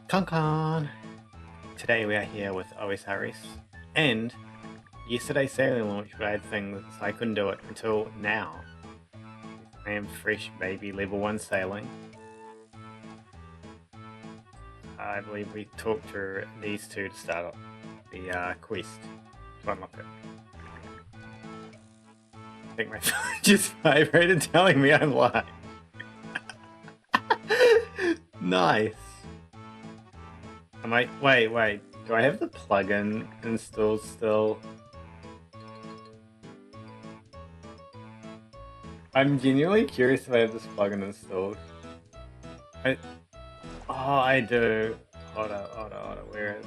Con. Today we are here with OSRS, and yesterday's sailing launch I had things so I couldn't do it until now. I am fresh baby level 1 sailing. I believe we talked to these two to start off the quest to unlock it. I think my phone just vibrated telling me I'm live. Nice. Wait, do I have the plugin installed still? I'm genuinely curious if I have this plugin installed. I do. Hold on, where is...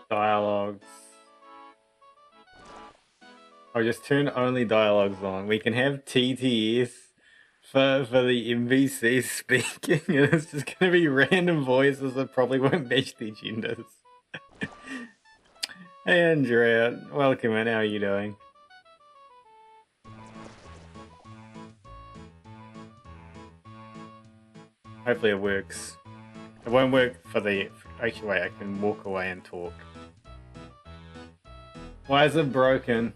Dialogues. I'll just turn only dialogues on. We can have TTS for the NPCs speaking, and it's just gonna be random voices that probably won't match their genders. Hey Andrea, welcome in, how are you doing? Hopefully it works. It won't work for the... Actually wait, I can walk away and talk. Why is it broken?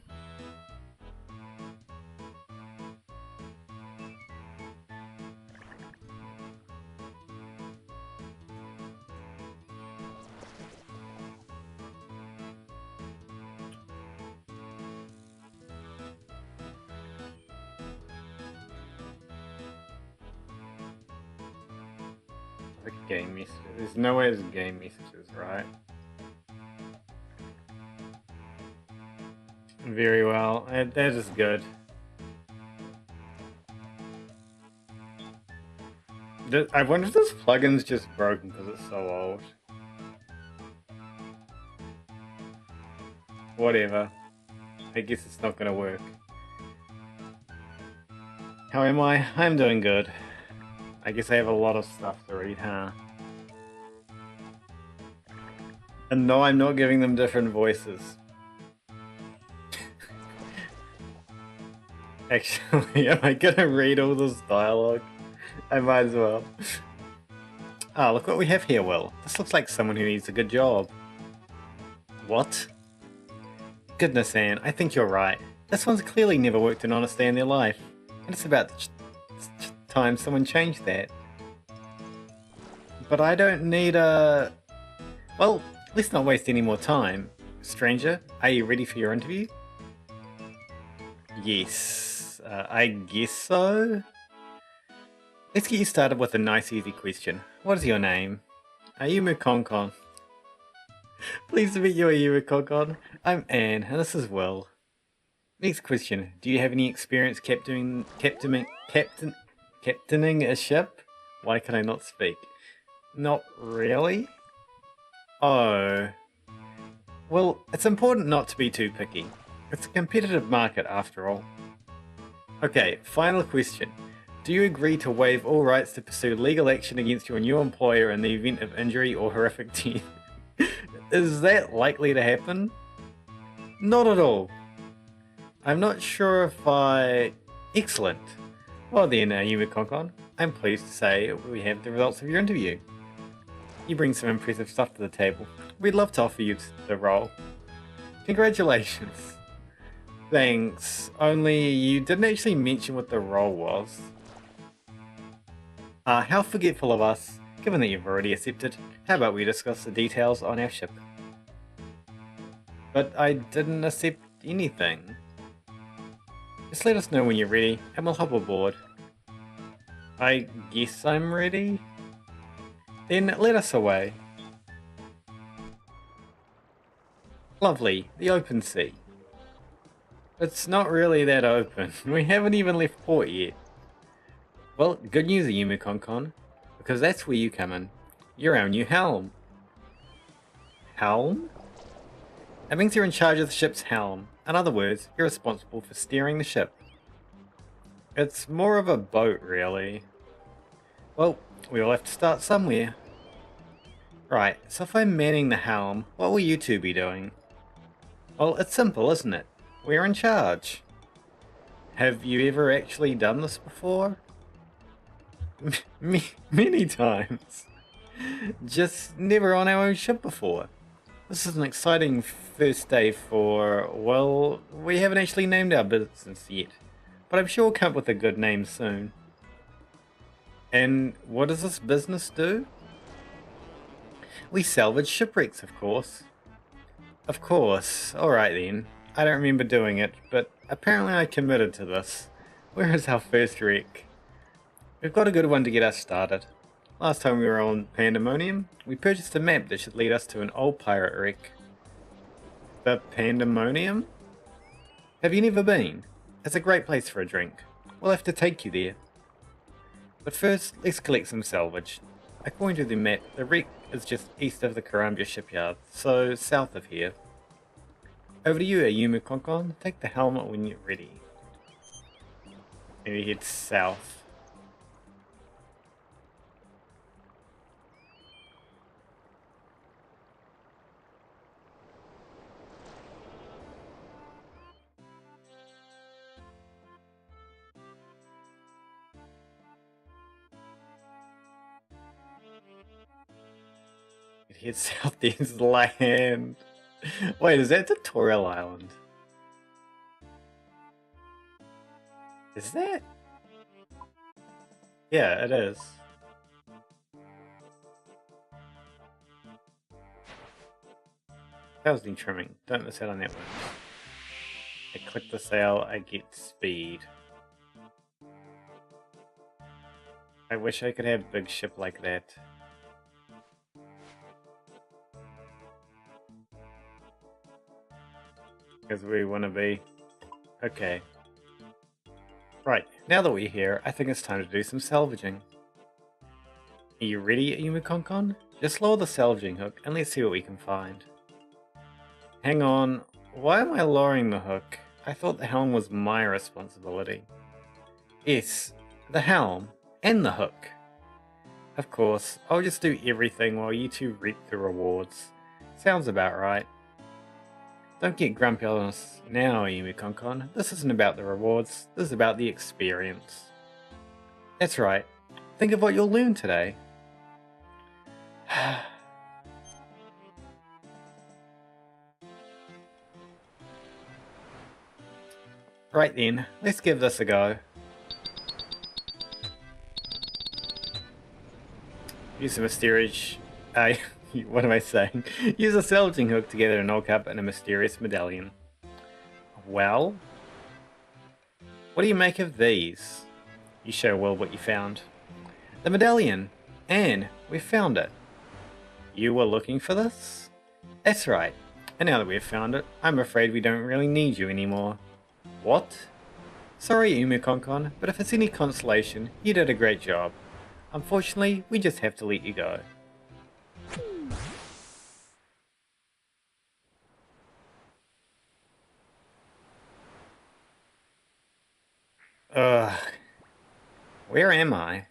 Game messages. There's no way there's game messages, right? Very well. That is good. I wonder if this plugin's just broken because it's so old. Whatever. I guess it's not gonna work. How am I? I'm doing good. I guess I have a lot of stuff to read, huh? And no, I'm not giving them different voices. Actually, am I gonna read all this dialogue? I might as well. Ah, look what we have here, Will. This looks like someone who needs a good job. What? Goodness, Anne, I think you're right. This one's clearly never worked an honest day in their life. And it's about time someone changed that. But I don't need a... Well, let's not waste any more time. Stranger, are you ready for your interview? Yes, I guess so. Let's get you started with a nice easy question. What is your name? Ayumu Konkon. Pleased to meet you, Ayumu Konkon. I'm Anne, and this is Will. Next question. Do you have any experience captaining a ship? Why can I not speak? Not really? Oh. Well, it's important not to be too picky. It's a competitive market after all. Okay, final question. Do you agree to waive all rights to pursue legal action against your new employer in the event of injury or horrific death? Is that likely to happen? Not at all. I'm not sure if I... Excellent. Well then, Ayumu Konkon, I'm pleased to say we have the results of your interview. You bring some impressive stuff to the table. We'd love to offer you the role. Congratulations. Thanks, only you didn't actually mention what the role was. How forgetful of us. Given that you've already accepted, how about we discuss the details on our ship? But I didn't accept anything. Just let us know when you're ready, and we'll hop aboard. I guess I'm ready? Then let us away. Lovely, the open sea. It's not really that open. We haven't even left port yet. Well, good news, Ayumu Konkon, because that's where you come in. You're our new helm. Helm? It means you're in charge of the ship's helm. In other words, you're responsible for steering the ship. It's more of a boat, really. Well, we all have to start somewhere. Right, so if I'm manning the helm, what will you two be doing? Well, it's simple, isn't it? We're in charge. Have you ever actually done this before? Many times. Just never on our own ship before. This is an exciting first day for, well, we haven't actually named our business yet, but I'm sure we'll come up with a good name soon. And what does this business do? We salvage shipwrecks, of course. Of course, alright then. I don't remember doing it, but apparently I committed to this. Where is our first wreck? We've got a good one to get us started. Last time we were on Pandemonium, we purchased a map that should lead us to an old pirate wreck. The Pandemonium? Have you never been? It's a great place for a drink. We'll have to take you there. But first, let's collect some salvage. According to the map, the wreck is just east of the Karambia shipyard, so south of here. Over to you, Ayumu Konkon. Take the helmet when you're ready. Maybe head south. Head south, there's land. Wait, is that Tutorial Island? Is that? Yeah, it is. Housing trimming. Don't miss out on that one. I click the sail, I get speed. I wish I could have a big ship like that. Because we want to be. Okay. Right, now that we're here, I think it's time to do some salvaging. Are you ready, Ayumu Konkon? Just lower the salvaging hook and let's see what we can find. Hang on, why am I lowering the hook? I thought the helm was my responsibility. Yes, the helm and the hook. Of course, I'll just do everything while you two reap the rewards. Sounds about right. Don't get grumpy on us now, Ayumu Konkon. This isn't about the rewards, this is about the experience. That's right. Think of what you'll learn today. Right then, let's give this a go. Use a mysterious... what am I saying? Use a salvaging hook to gather an old cup and a mysterious medallion. Well? What do you make of these? You show Will what you found. The medallion! Anne, we found it. You were looking for this? That's right. And now that we've found it, I'm afraid we don't really need you anymore. What? Sorry, Ayumu Konkon, but if it's any consolation, you did a great job. Unfortunately, we just have to let you go. Ugh. Where am I?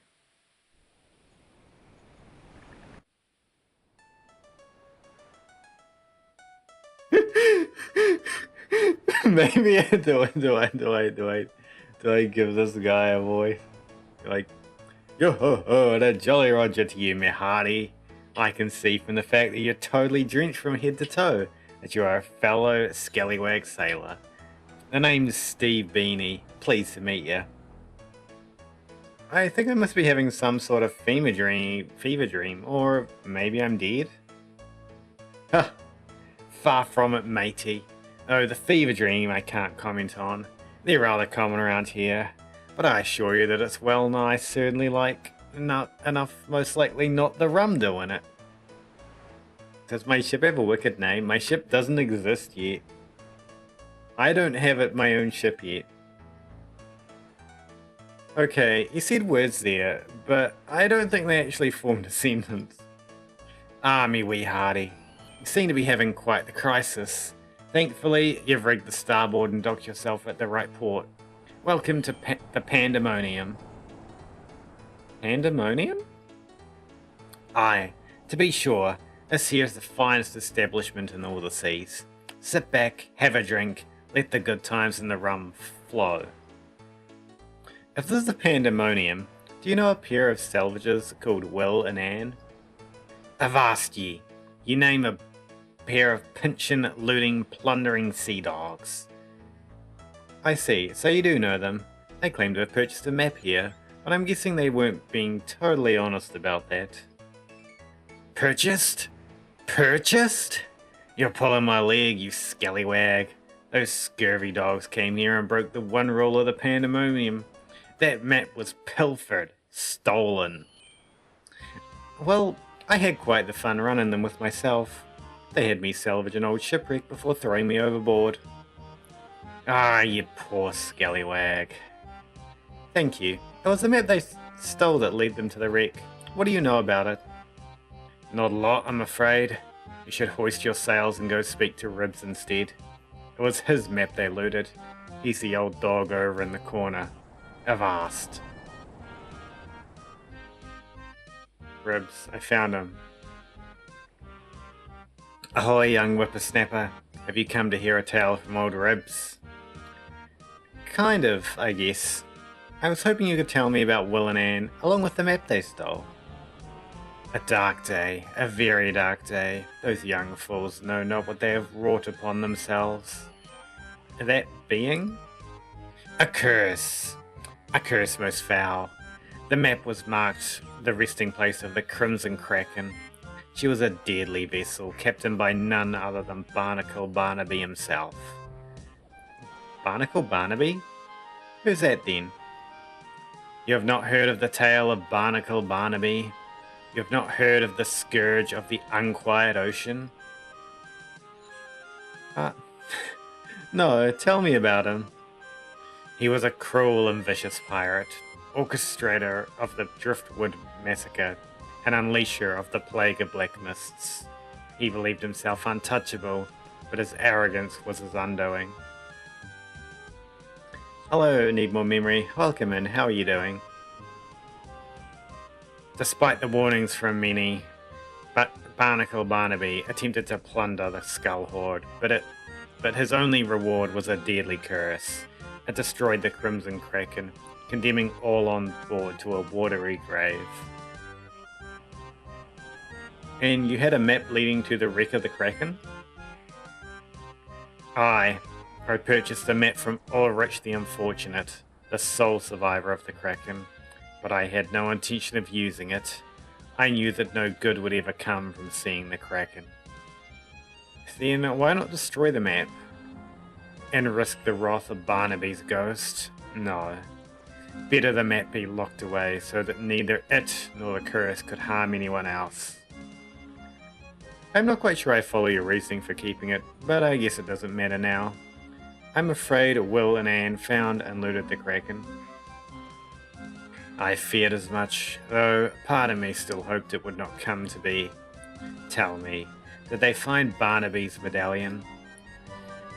Maybe do I give this guy a voice? Like, yo ho ho, the Jolly Roger to you, me hearty. I can see from the fact that you're totally drenched from head to toe that you are a fellow scallywag sailor. The name's Steve Beanie. Pleased to meet you. I think I must be having some sort of fever dream, or maybe I'm dead? Huh. Far from it, matey. Oh, the fever dream I can't comment on. They're rather common around here, but I assure you that it's well nigh certainly like not enough, most likely not the rum doing it. Does my ship have a wicked name? My ship doesn't exist yet. I don't have it my own ship yet. Okay, you said words there, but I don't think they actually formed a sentence. Ah, me wee hearty. You seem to be having quite the crisis. Thankfully, you've rigged the starboard and docked yourself at the right port. Welcome to the Pandemonium. Pandemonium? Aye, to be sure, this here's the finest establishment in all the seas. Sit back, have a drink, let the good times and the rum flow. If this is the pandemonium, do you know a pair of salvagers called Will and Anne? Avast ye! You name a pair of pinchin', looting, plundering sea dogs. I see, so you do know them. They claim to have purchased a map here, but I'm guessing they weren't being totally honest about that. Purchased? Purchased? You're pulling my leg, you scallywag. Those scurvy dogs came here and broke the one rule of the pandemonium. That map was pilfered, stolen. Well, I had quite the fun running them with myself. They had me salvage an old shipwreck before throwing me overboard. Ah, you poor scallywag. Thank you. It was the map they stole that led them to the wreck. What do you know about it? Not a lot, I'm afraid. You should hoist your sails and go speak to Ribs instead. It was his map they looted. He's the old dog over in the corner. Avast. Ribs, I found him. Ahoy, young whippersnapper. Have you come to hear a tale from old Ribs? Kind of, I guess. I was hoping you could tell me about Will and Anne, along with the map they stole. A dark day, a very dark day. Those young fools know not what they have wrought upon themselves. That being? A curse. A curse most foul. The map was marked the resting place of the Crimson Kraken. She was a deadly vessel, captained by none other than Barnacle Barnaby himself. Barnacle Barnaby? Who's that then? You have not heard of the tale of Barnacle Barnaby? You have not heard of the scourge of the unquiet ocean? No, tell me about him. He was a cruel and vicious pirate, orchestrator of the Driftwood Massacre, an unleasher of the Plague of Black Mists. He believed himself untouchable, but his arrogance was his undoing. Hello, Need More Memory. Welcome in. How are you doing? Despite the warnings from many, Barnacle Barnaby attempted to plunder the Skull Hoard, but his only reward was a deadly curse. It destroyed the Crimson Kraken, condemning all on board to a watery grave. And you had a map leading to the wreck of the Kraken? Aye. I purchased a map from Ulrich the Unfortunate, the sole survivor of the Kraken, but I had no intention of using it. I knew that no good would ever come from seeing the Kraken. Then why not destroy the map? And risk the wrath of Barnaby's ghost? No. Better the map be locked away so that neither it nor the curse could harm anyone else. I'm not quite sure I follow your reasoning for keeping it, but I guess it doesn't matter now. I'm afraid Will and Anne found and looted the Kraken. I feared as much, though part of me still hoped it would not come to be. Tell me, did they find Barnaby's medallion?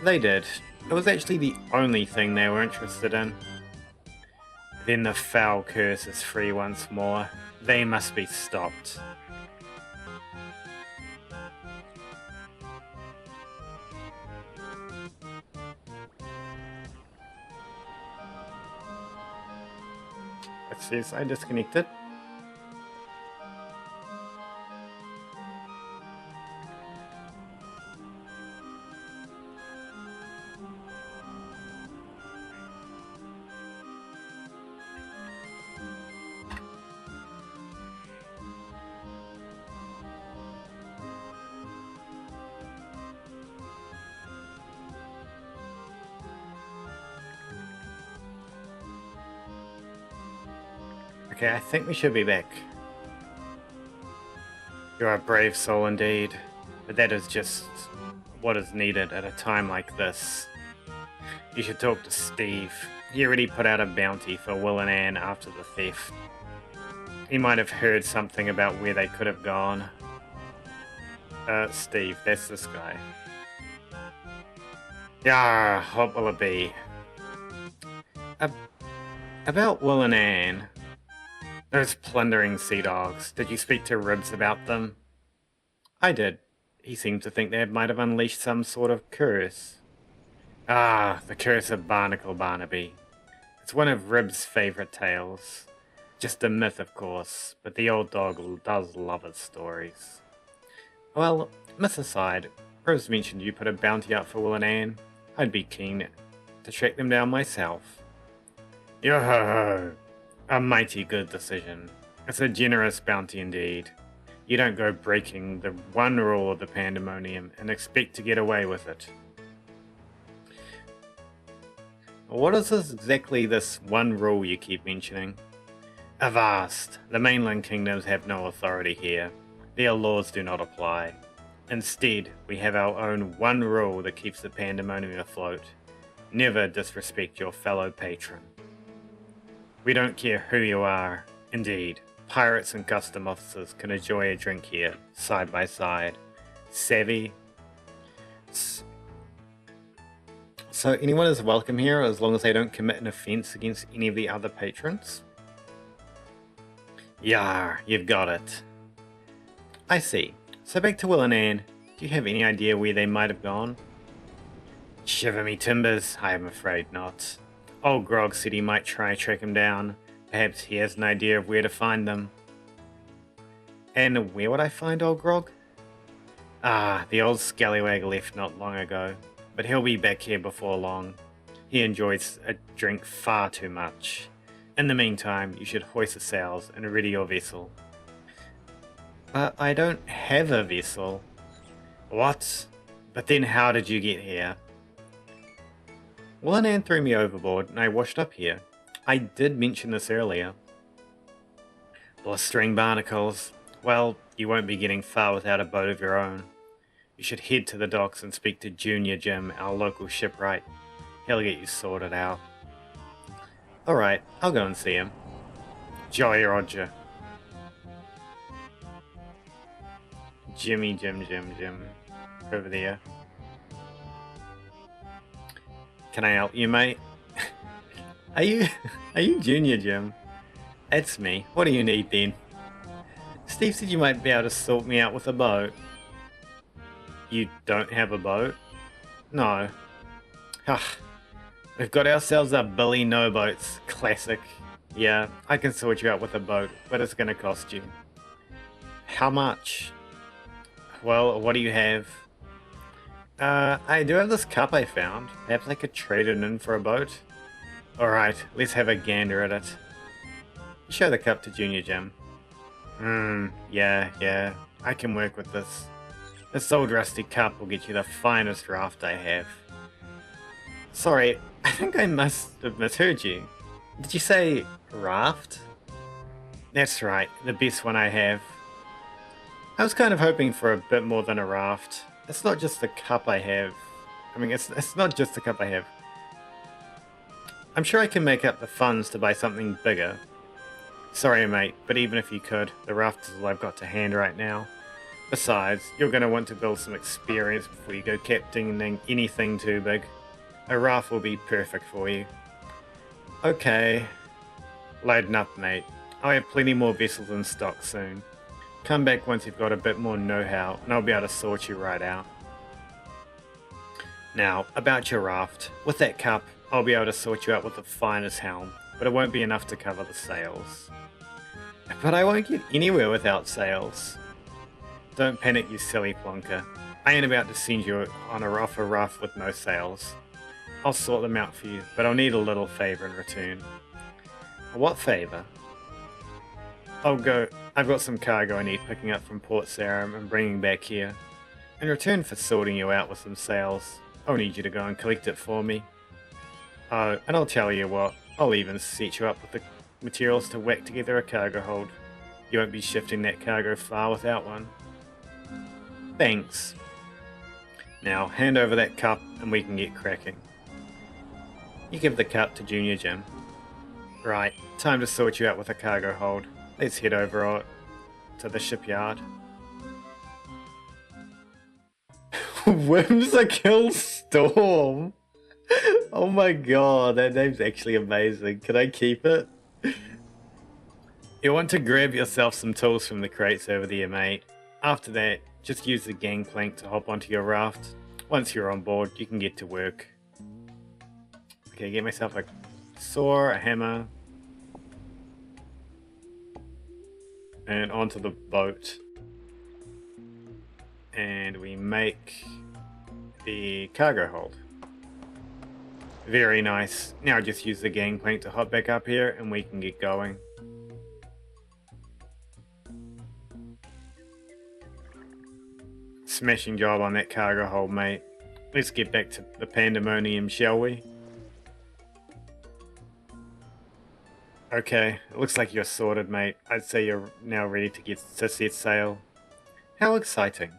They did. It was actually the only thing they were interested in. Then the foul curse is free once more. They must be stopped. It says I disconnected. Okay, I think we should be back. You're a brave soul indeed, but that is just what is needed at a time like this. You should talk to Steve. He already put out a bounty for Will and Anne after the theft. He might have heard something about where they could have gone. Steve, that's this guy. Yeah, what will it be? About Will and Anne. Those plundering sea dogs. Did you speak to Ribs about them? I did. He seemed to think they might have unleashed some sort of curse. Ah, the curse of Barnacle Barnaby. It's one of Rib's favorite tales. Just a myth, of course, but the old dog does love its stories. Well, myth aside, Rib's mentioned you put a bounty out for Will and Anne. I'd be keen to track them down myself. Yo-ho-ho! A mighty good decision. It's a generous bounty indeed. You don't go breaking the one rule of the Pandemonium and expect to get away with it. What is exactly this one rule you keep mentioning? Avast! The mainland kingdoms have no authority here. Their laws do not apply. Instead, we have our own one rule that keeps the Pandemonium afloat. Never disrespect your fellow patron. We don't care who you are. Indeed, pirates and custom officers can enjoy a drink here, side by side. Savvy? So anyone is welcome here as long as they don't commit an offense against any of the other patrons? Yar, you've got it. I see. So back to Will and Anne. Do you have any idea where they might have gone? Shiver me timbers, I am afraid not. Old Grog said he might try to track him down. Perhaps he has an idea of where to find them. And where would I find old Grog? Ah, the old scallywag left not long ago, but he'll be back here before long. He enjoys a drink far too much. In the meantime, you should hoist the sails and ready your vessel. But I don't have a vessel. What? But then how did you get here? Will and Anne threw me overboard and I washed up here. I did mention this earlier. Blistering barnacles. Well, you won't be getting far without a boat of your own. You should head to the docks and speak to Junior Jim, our local shipwright. He'll get you sorted out. Alright, I'll go and see him. Jolly Roger. Jim. Over there. Can I help you, mate? Are you Junior Jim? That's me. What do you need then? Steve said you might be able to sort me out with a boat. You don't have a boat? No. We've got ourselves a Billy No Boats. Classic. Yeah, I can sort you out with a boat, but it's gonna cost you. How much? Well, what do you have? I do have this cup I found. Perhaps I could trade it in for a boat? Alright, let's have a gander at it. Show the cup to Junior Jim. Yeah, I can work with this. This old rusty cup will get you the finest raft I have. Sorry, I think I must have misheard you. Did you say raft? That's right, the best one I have. I was kind of hoping for a bit more than a raft. It's not just the cup I have. I mean, it's not just the cup I have. I'm sure I can make up the funds to buy something bigger. Sorry, mate, but even if you could, the raft is all I've got to hand right now. Besides, you're going to want to build some experience before you go captaining anything too big. A raft will be perfect for you. Okay. Loading up, mate. I'll have plenty more vessels in stock soon. Come back once you've got a bit more know-how, and I'll be able to sort you right out. Now, about your raft. With that cup, I'll be able to sort you out with the finest helm, but it won't be enough to cover the sails. But I won't get anywhere without sails. Don't panic, you silly plonker. I ain't about to send you on a raft with no sails. I'll sort them out for you, but I'll need a little favour in return. What favour? I've got some cargo I need picking up from Port Sarum and bringing back here. In return for sorting you out with some sails, I'll need you to go and collect it for me. Oh, and I'll tell you what, I'll even set you up with the materials to whack together a cargo hold. You won't be shifting that cargo far without one. Thanks. Now, hand over that cup and we can get cracking. You give the cup to Junior Jim. Right, time to sort you out with a cargo hold. Let's head over to the shipyard. Whimsical Storm! Oh my god, that name's actually amazing. Can I keep it? You'll want to grab yourself some tools from the crates over there, mate. After that, just use the gangplank to hop onto your raft. Once you're on board, you can get to work. Okay, get myself a saw, a hammer, and onto the boat. And we make the cargo hold. Very nice. Now just use the gangplank to hop back up here and we can get going. Smashing job on that cargo hold, mate. Let's get back to the pandemonium, shall we? Okay, it looks like you're sorted, mate. I'd say you're now ready to set sail. How exciting.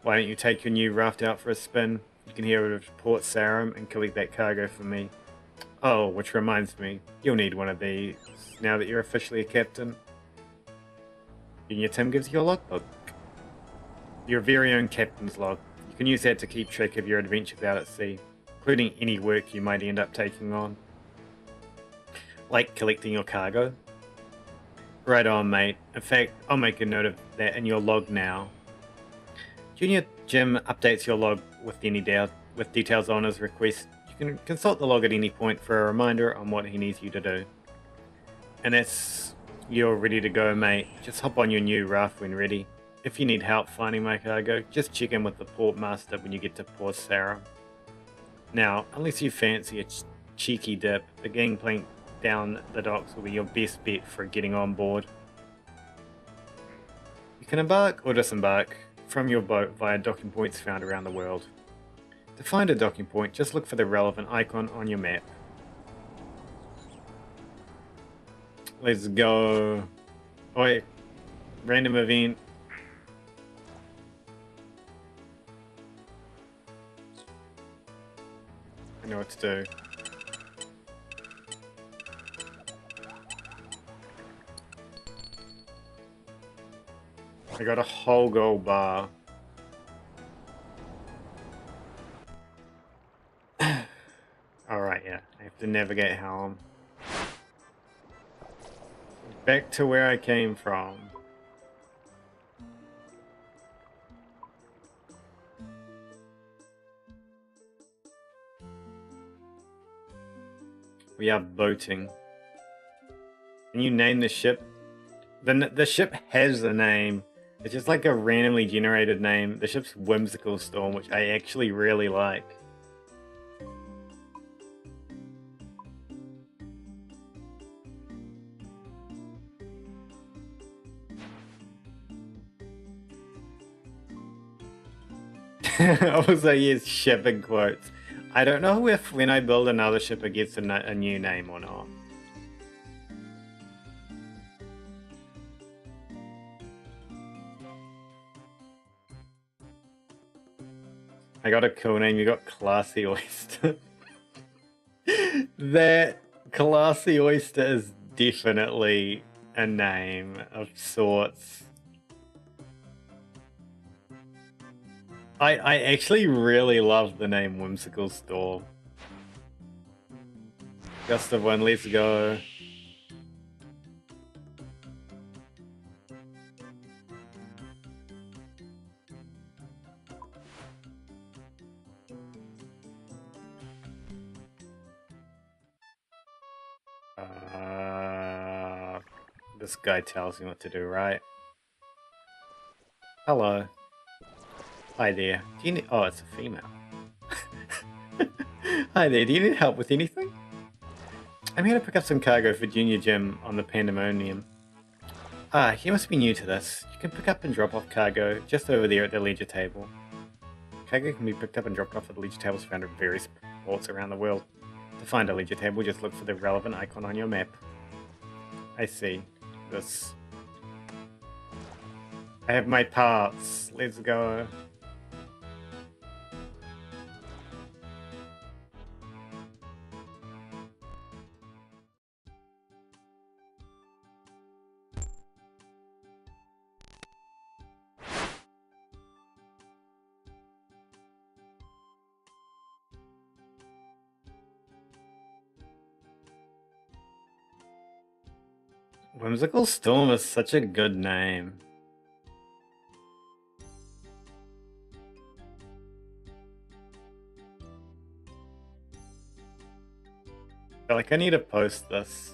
Why don't you take your new raft out for a spin? You can head over to Port Sarum and collect that cargo for me. Oh, which reminds me, you'll need one of these now that you're officially a captain. Junior Tim gives you a logbook. Your very own captain's log. You can use that to keep track of your adventures out at sea, including any work you might end up taking on. Like collecting your cargo. Right on, mate. In fact, I'll make a note of that in your log now. Junior Jim updates your log with details on his request. You can consult the log at any point for a reminder on what he needs you to do. And that's you're ready to go, mate. Just hop on your new raft when ready. If you need help finding my cargo, just check in with the port master when you get to Port Sarum. Now, unless you fancy a cheeky dip, the gangplank down the docks will be your best bet for getting on board. You can embark or disembark from your boat via docking points found around the world. To find a docking point, just look for the relevant icon on your map. Let's go. Oh wait, random event. I know what to do. I got a whole gold bar. Alright, yeah. I have to navigate home. Back to where I came from. We are boating. Can you name the ship? The ship has a name. It's just like a randomly generated name. The ship's Whimsical Storm, which I actually really like. I was like, yes, ship in quotes. I don't know if when I build another ship it gets a new name or not. I got a cool name, you got Classy Oyster. That Classy Oyster is definitely a name of sorts. I actually really love the name Whimsical Storm. Gust of Wind, let's go. This guy tells me what to do, right? Hello. Hi there. Do you need... Oh, it's a female. Hi there, do you need help with anything? I'm here to pick up some cargo for Junior Jim on the Pandemonium. Ah, he must be new to this. You can pick up and drop off cargo just over there at the leisure table. Cargo can be picked up and dropped off at the leisure tables found at various ports around the world. To find a leisure table, just look for the relevant icon on your map. I see. This. I have my parts. Let's go. Whimsical Storm is such a good name. feel like I need to post this.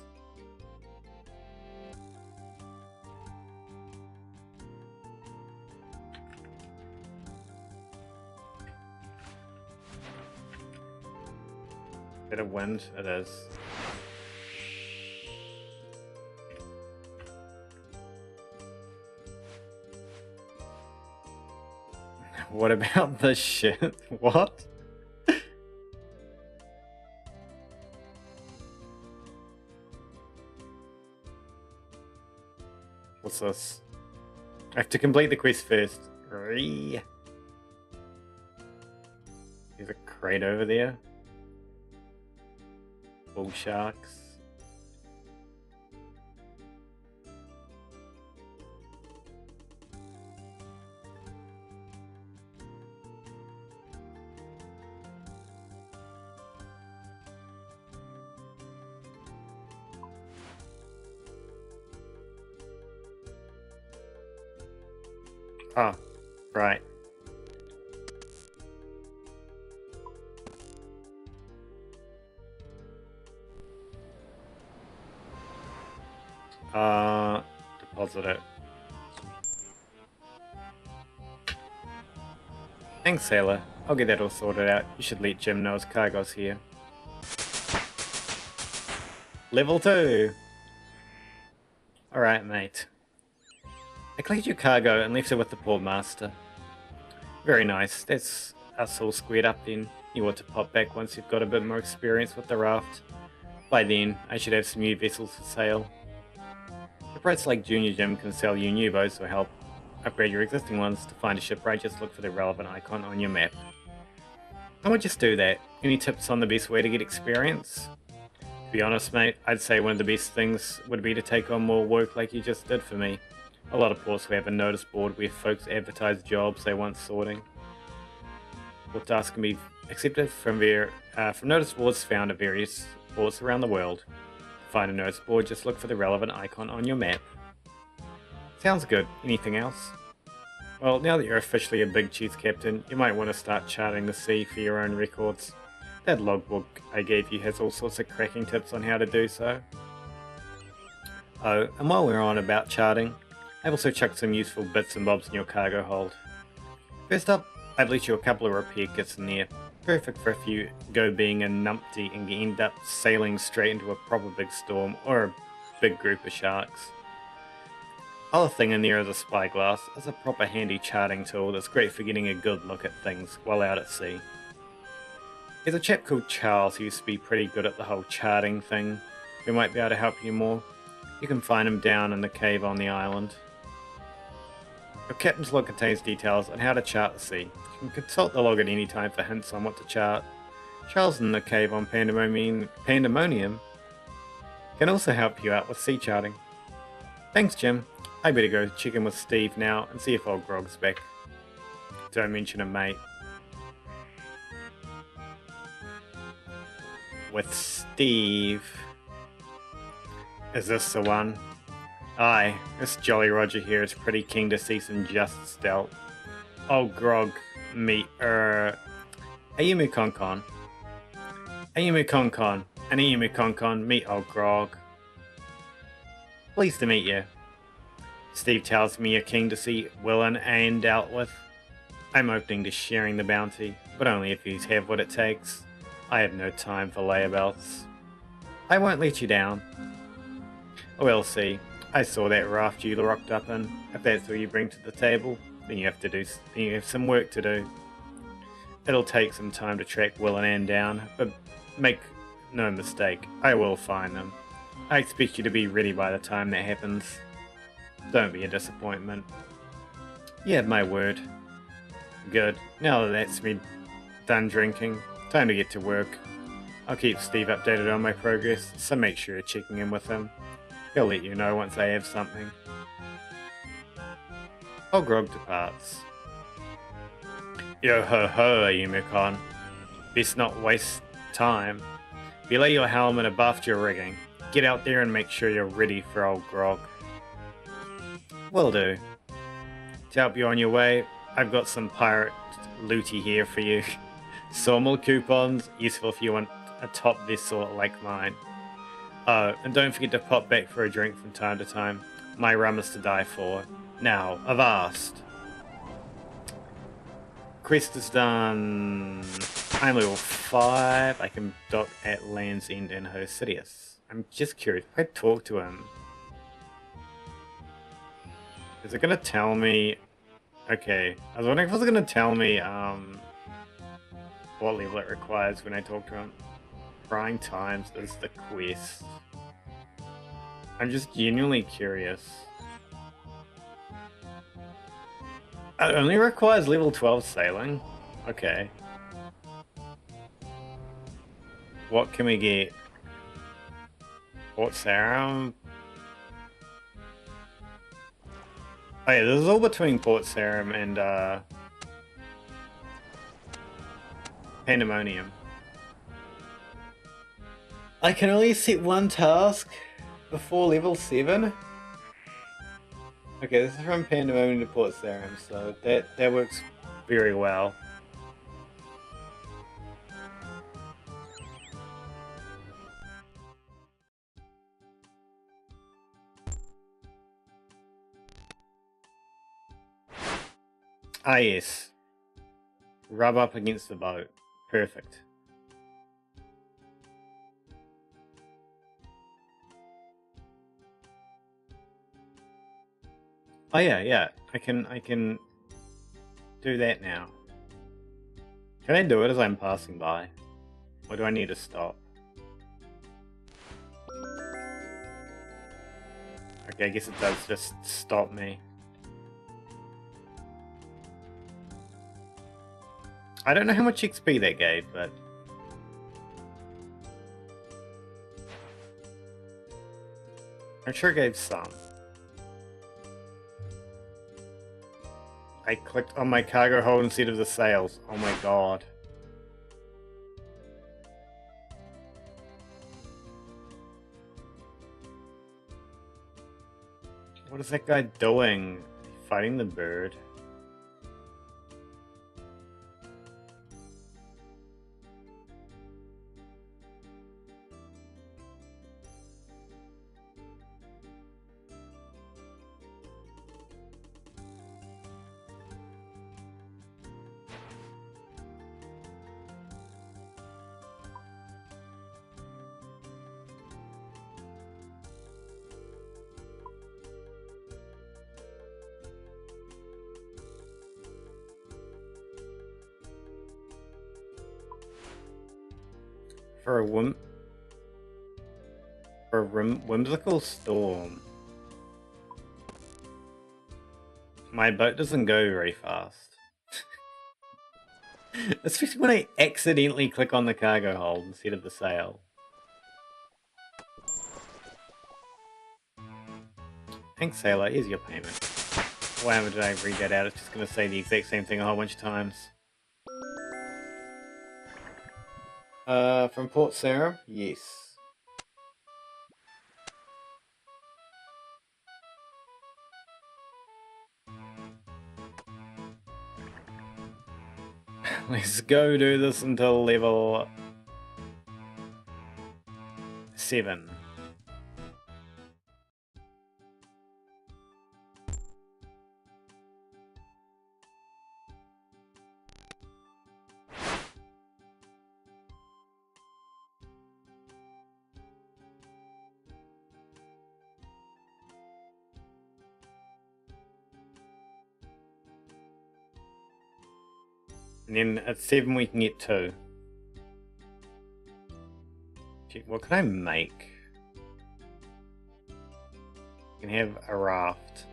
Bit of wind, it is. What about this shit? What? What's this? I have to complete the quest first. There's a crate over there. Bull sharks. Oh, right. Deposit it. Thanks, sailor. I'll get that all sorted out. You should let Jim know his cargo's here. Level 2! Alright, mate. I collected your cargo and left it with the port master. Very nice. That's us all squared up then. You ought to pop back once you've got a bit more experience with the raft. By then, I should have some new vessels to sail. Shipwrights like Junior Jim can sell you new boats or help upgrade your existing ones. To find a shipwright, just look for the relevant icon on your map. I might just do that. Any tips on the best way to get experience? To be honest, mate, I'd say one of the best things would be to take on more work like you just did for me. A lot of ports will have a notice board where folks advertise jobs they want sorting. Port tasks can be accepted from notice boards found at various ports around the world. To find a notice board, just look for the relevant icon on your map. Sounds good. Anything else? Well, now that you're officially a big cheese captain, you might want to start charting the sea for your own records. That logbook I gave you has all sorts of cracking tips on how to do so. Oh, and while we're on about charting, I've also chucked some useful bits and bobs in your cargo hold. First up, I've left you a couple of repair kits in there, perfect for if you go being a numpty and end up sailing straight into a proper big storm or a big group of sharks. Other thing in there is a spyglass. It's a proper handy charting tool that's great for getting a good look at things while out at sea. There's a chap called Charles who used to be pretty good at the whole charting thing, who might be able to help you more. You can find him down in the cave on the island. Your captain's log contains details on how to chart the sea. You can consult the log at any time for hints on what to chart. Charles in the cave on Pandemonium can also help you out with sea charting. Thanks, Jim. I better go check in with Steve now and see if old Grog's back. Don't mention him, mate. With Steve. Is this the one? Aye, this Jolly Roger here is pretty keen to see some justice dealt. Old Grog, meet, Ayumu Konkon. Ayumu Konkon, and Ayumu Konkon, meet old Grog. Pleased to meet you. Steve tells me you're keen to see Willen and dealt with. I'm opening to sharing the bounty, but only if you have what it takes. I have no time for layabouts. I won't let you down. We'll see. I saw that raft you rocked up in. If that's what you bring to the table, then you have some work to do. It'll take some time to track Will and Ann down, but make no mistake, I will find them. I expect you to be ready by the time that happens. Don't be a disappointment. You have my word. Good. Now that that's me done drinking, time to get to work. I'll keep Steve updated on my progress, so make sure you're checking in with him. He'll let you know once I have something. Old Grog departs. Yo ho ho, Ayumikon. Best not waste time. Belay your helm and abaft your rigging. Get out there and make sure you're ready for old Grog. Will do. To help you on your way, I've got some pirate looty here for you. Sawmill coupons, useful if you want a top vessel like mine. Oh, and don't forget to pop back for a drink from time to time. My rum is to die for. Now, avast. Quest is done. I'm level 5. I can dock at Land's End in Host Sidious. I'm just curious. If I talk to him, is it gonna tell me? Okay, I was wondering if it was gonna tell me what level it requires when I talk to him. Trying times is the quest. I'm just genuinely curious. It only requires level 12 sailing. Okay. What can we get? Port Sarum? Oh yeah, this is all between Port Sarum and Pandemonium. I can only set one task before level 7? Okay, this is from Pandemonium to Port Sarum, so that works very well. Ah yes. Rub up against the boat. Perfect. Oh yeah. I can do that now. Can I do it as I'm passing by? Or do I need to stop? Okay, I guess it does just stop me. I don't know how much XP that gave, but... I'm sure it gave some. I clicked on my cargo hold instead of the sails. Oh my god. What is that guy doing? Fighting the bird? For a whimsical storm. My boat doesn't go very fast. Especially when I accidentally click on the cargo hold instead of the sail. Thanks, sailor. Here's your payment. Why did I read that out? It's just going to say the exact same thing a whole bunch of times. From Port Sarum? Yes. Let's go do this until level 7. And then at 7 we can get 2. What can I make? I can have a raft.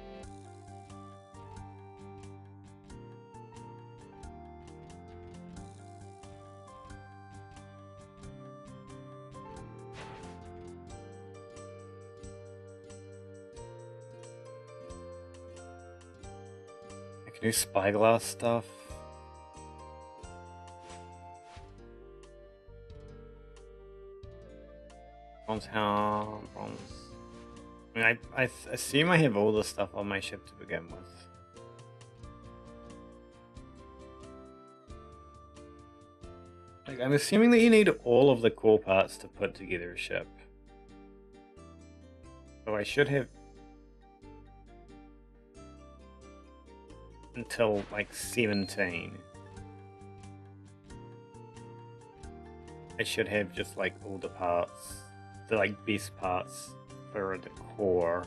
I can do spyglass stuff. Bronze. I mean, I assume I have all the stuff on my ship to begin with. Like, I'm assuming that you need all of the core parts to put together a ship. So I should have until like 17. I should have just like all the parts, the like best parts for the core.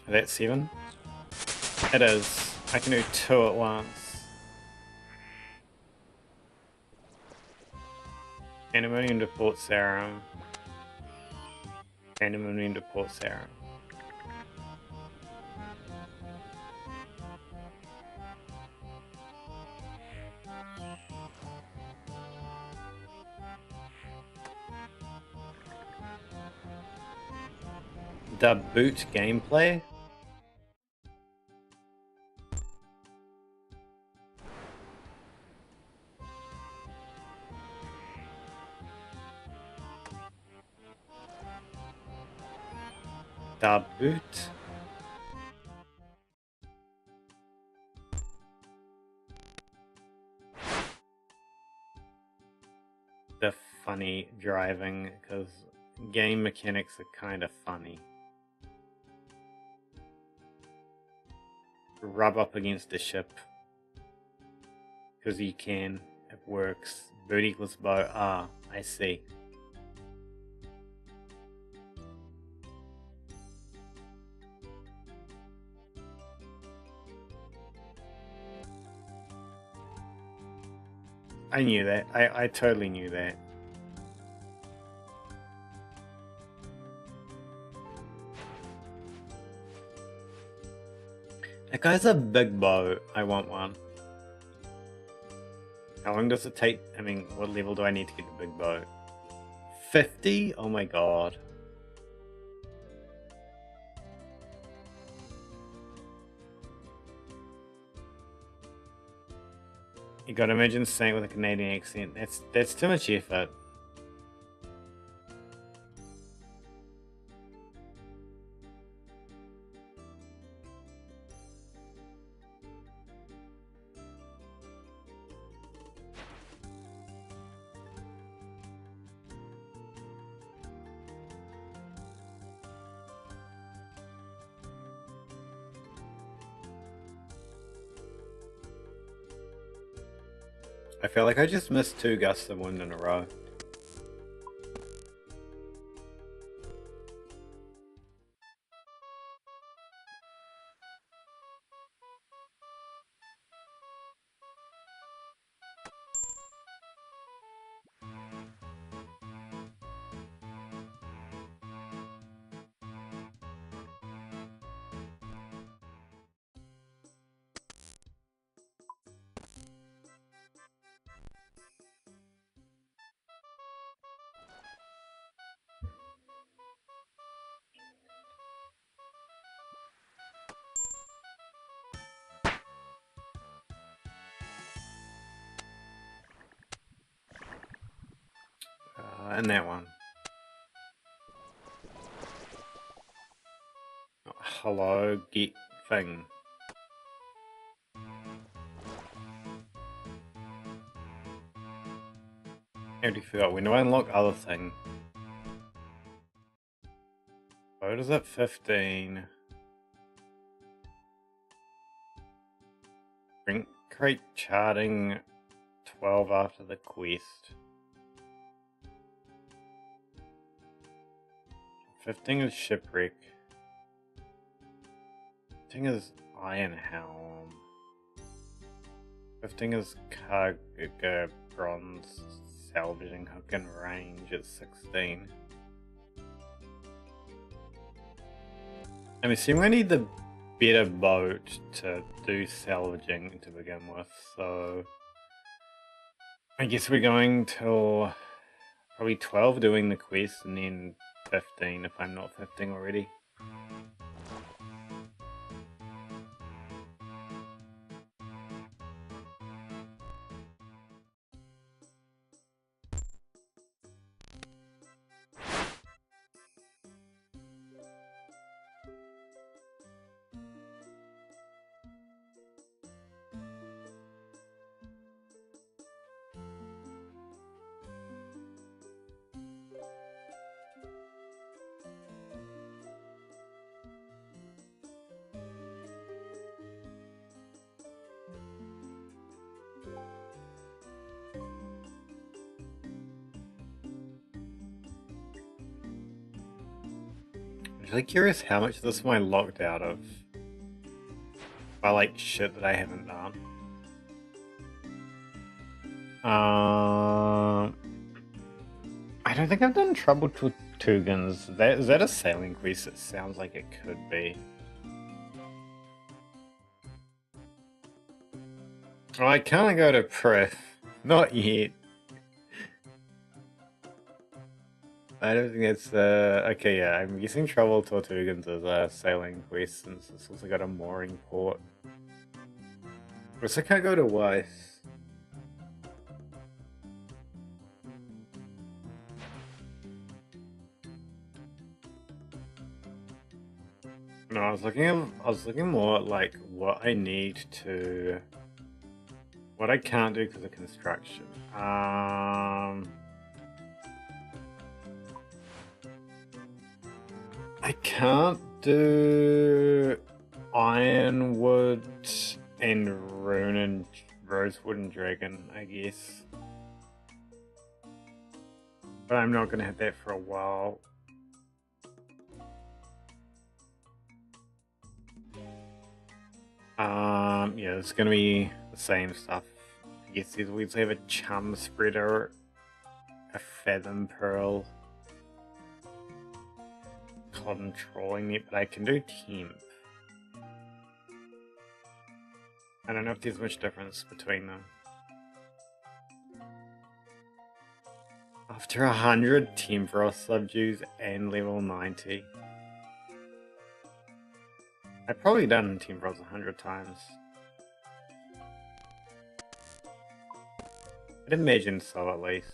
That's 7? It is. I can do 2 at once. Pandemonium to Port Sarum. Pandemonium to Port Sarum. The boot gameplay? The boot? The funny driving, because game mechanics are kind of funny. Rub up against the ship. Because you can. It works. Boot equals bow. Ah, I see. I knew that. I totally knew that. That guy's a big bow. I want one. How long does it take? I mean, what level do I need to get the big bow? 50? Oh my god. You gotta imagine saying it with a Canadian accent. That's too much effort. I feel like I just missed 2 gusts of wind in a row. And that one. Oh, hello, get thing. I already forgot. When do I unlock other thing? What is it? 15. Drink crate charting 12 after the quest. 15 is shipwreck. 15 is iron helm. 15 is cargo bronze salvaging hook and range at 16. I'm assuming I need the better boat to do salvaging to begin with, so I guess we're going till probably 12 doing the quest and then 15 if I'm not 15 already. I'm really curious how much of this am I locked out of by like shit that I haven't done. I don't think I've done Trouble Tortugas. Is that a sailing quest? It sounds like it could be. Oh, I can't go to Prith. Not yet. I don't think that's okay, yeah, I'm guessing Trouble Tortugas is a sailing quest since it's also got a mooring port. Also can't go to Weiss. No, I was looking more at like what I need to, what I can't do because of construction. I can't do ironwood and rune and rosewood and dragon, I guess. But I'm not gonna have that for a while. Yeah, it's gonna be the same stuff. I guess we have a chum spreader, a fathom pearl, cotton trolling net, but I can do temp. I don't know if there's much difference between them. After 100 Tempros subdues and level 90. I've probably done Tempros 100 times. I'd imagine so, at least.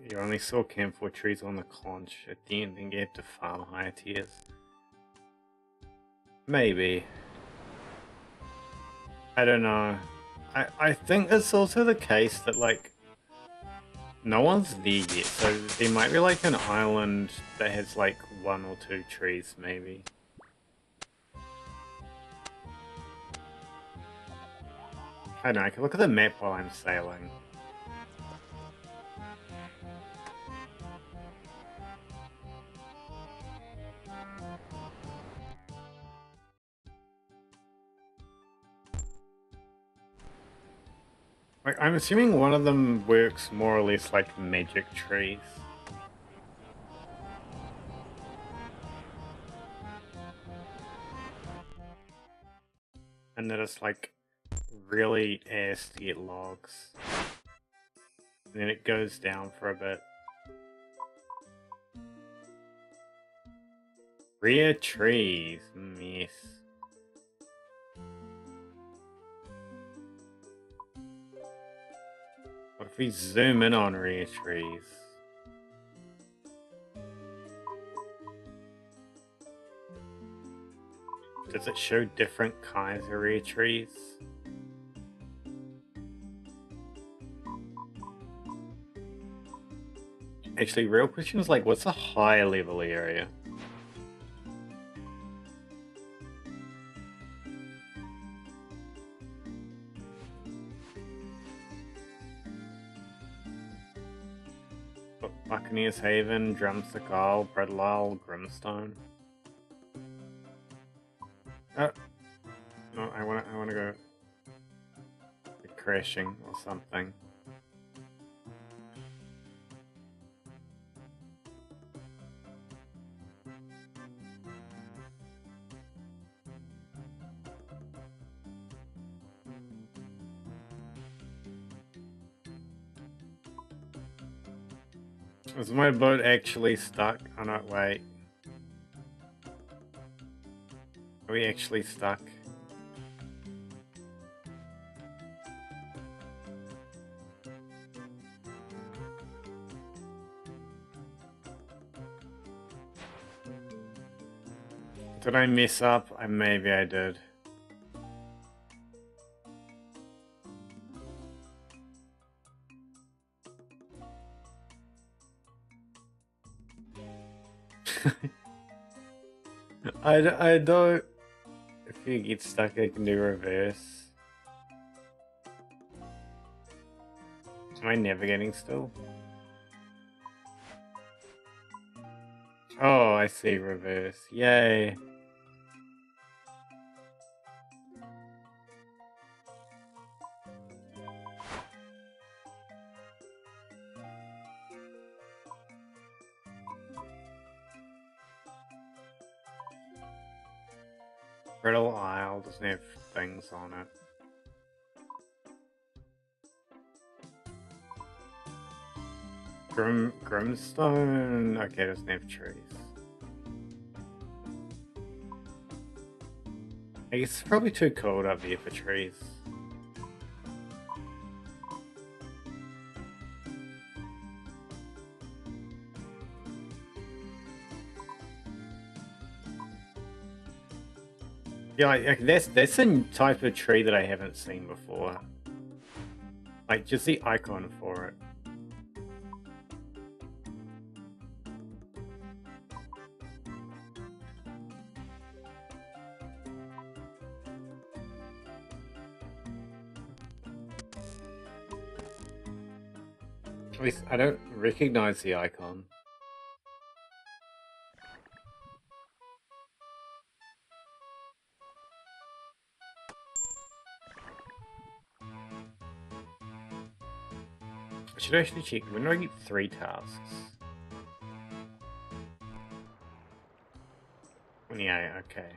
You only saw camphor trees on the conch at the end and you have to farm higher tiers. Maybe. I don't know. I think it's also the case that like no one's there yet, so there might be like an island that has like 1 or 2 trees maybe. I don't know, I can look at the map while I'm sailing. Like, I'm assuming one of them works more or less like magic trees. And that it's like really ass to get logs. And then it goes down for a bit. Rare trees, yes. What if we zoom in on rare trees? Does it show different kinds of rare trees? Actually, real question is like, what's a higher level area? Buccaneer's Haven, Drumstick Isle, Brittle Isle, Grimstone. Oh, no, I wanna go crashing or something. Is my boat actually stuck? Oh no, wait. Are we actually stuck? Did I mess up? Maybe I did. I don't... If you get stuck, I can do reverse. Am I navigating still? Oh, I see reverse. Yay. Brittle Isle doesn't have things on it. Grimstone? Okay, doesn't have trees. I guess it's probably too cold up here for trees. Yeah, like, that's a type of tree that I haven't seen before. Like, just the icon for it. At least I don't recognize the icon. I should actually check. When do I get 3 tasks? 28, okay.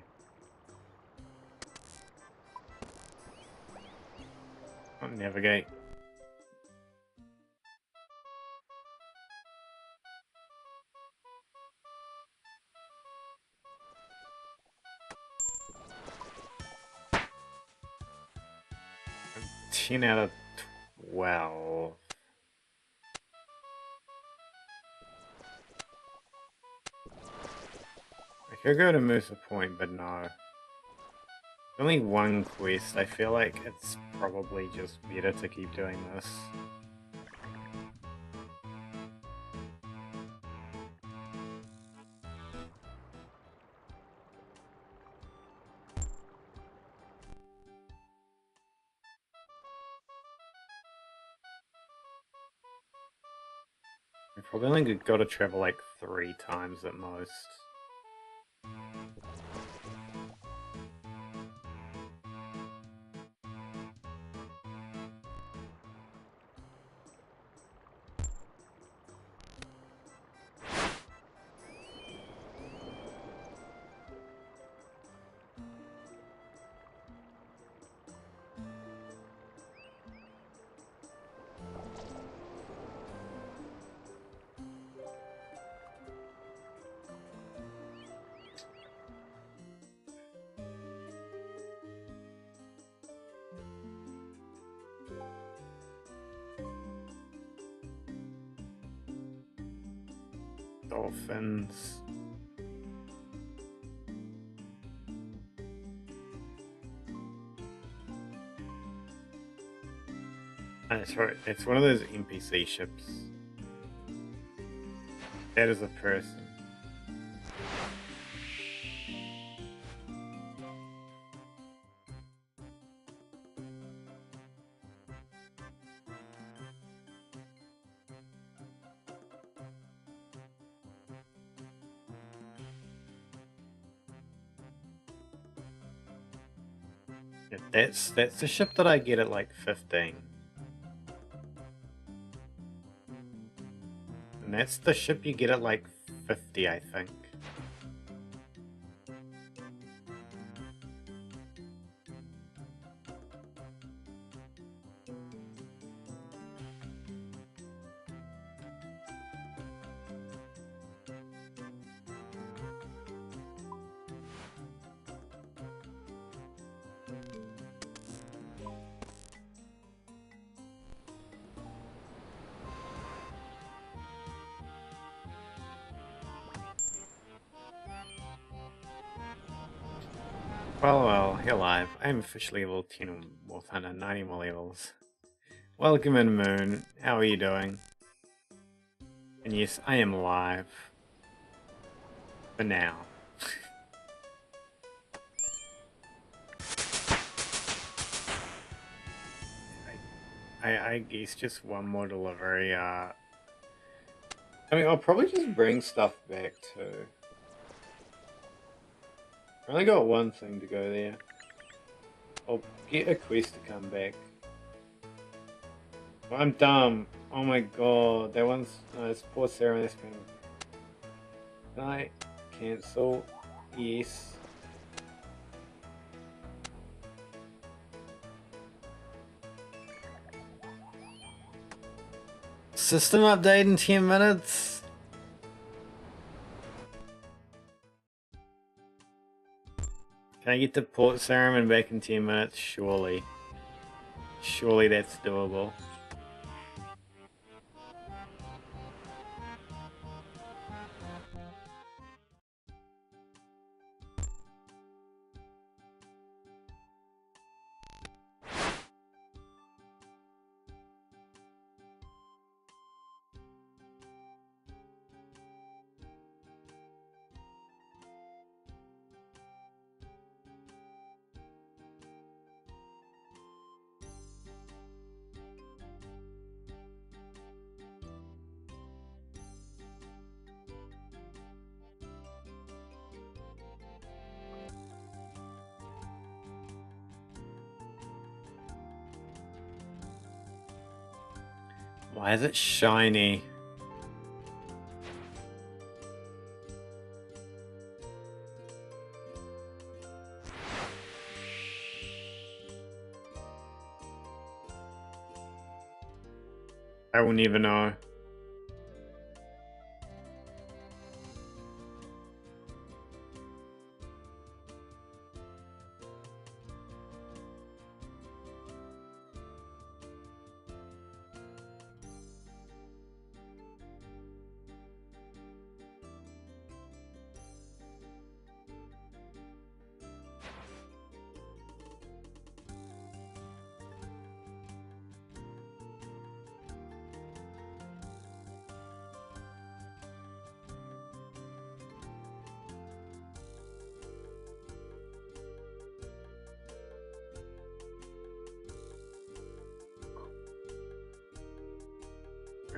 I'll navigate. I'm 10 out of 12. I could go to Mercer Point, but no. Only one quest. I feel like it's probably just better to keep doing this. I probably only got to travel like 3 times at most. Dolphins. That's right, it's one of those NPC ships. That is a person. Yeah, that's the ship that I get at like 15. And that's the ship you get at like 50, I think. Well, you're live. I'm officially level 10 or more thunder, 90 more levels. Welcome in, Moon. How are you doing? And yes, I am live. For now. I guess just one more delivery. I mean, I'll probably just bring stuff back too. I only got one thing to go there. I'll get a quest to come back. Oh, I'm dumb. Oh my god, that one's... it's poor Sarah, that's kind of... Can I cancel? Yes. System update in 10 minutes? Can I get to Port Sarum and back in 10 minutes? Surely. Surely that's doable. Why is it shiny? I will never know.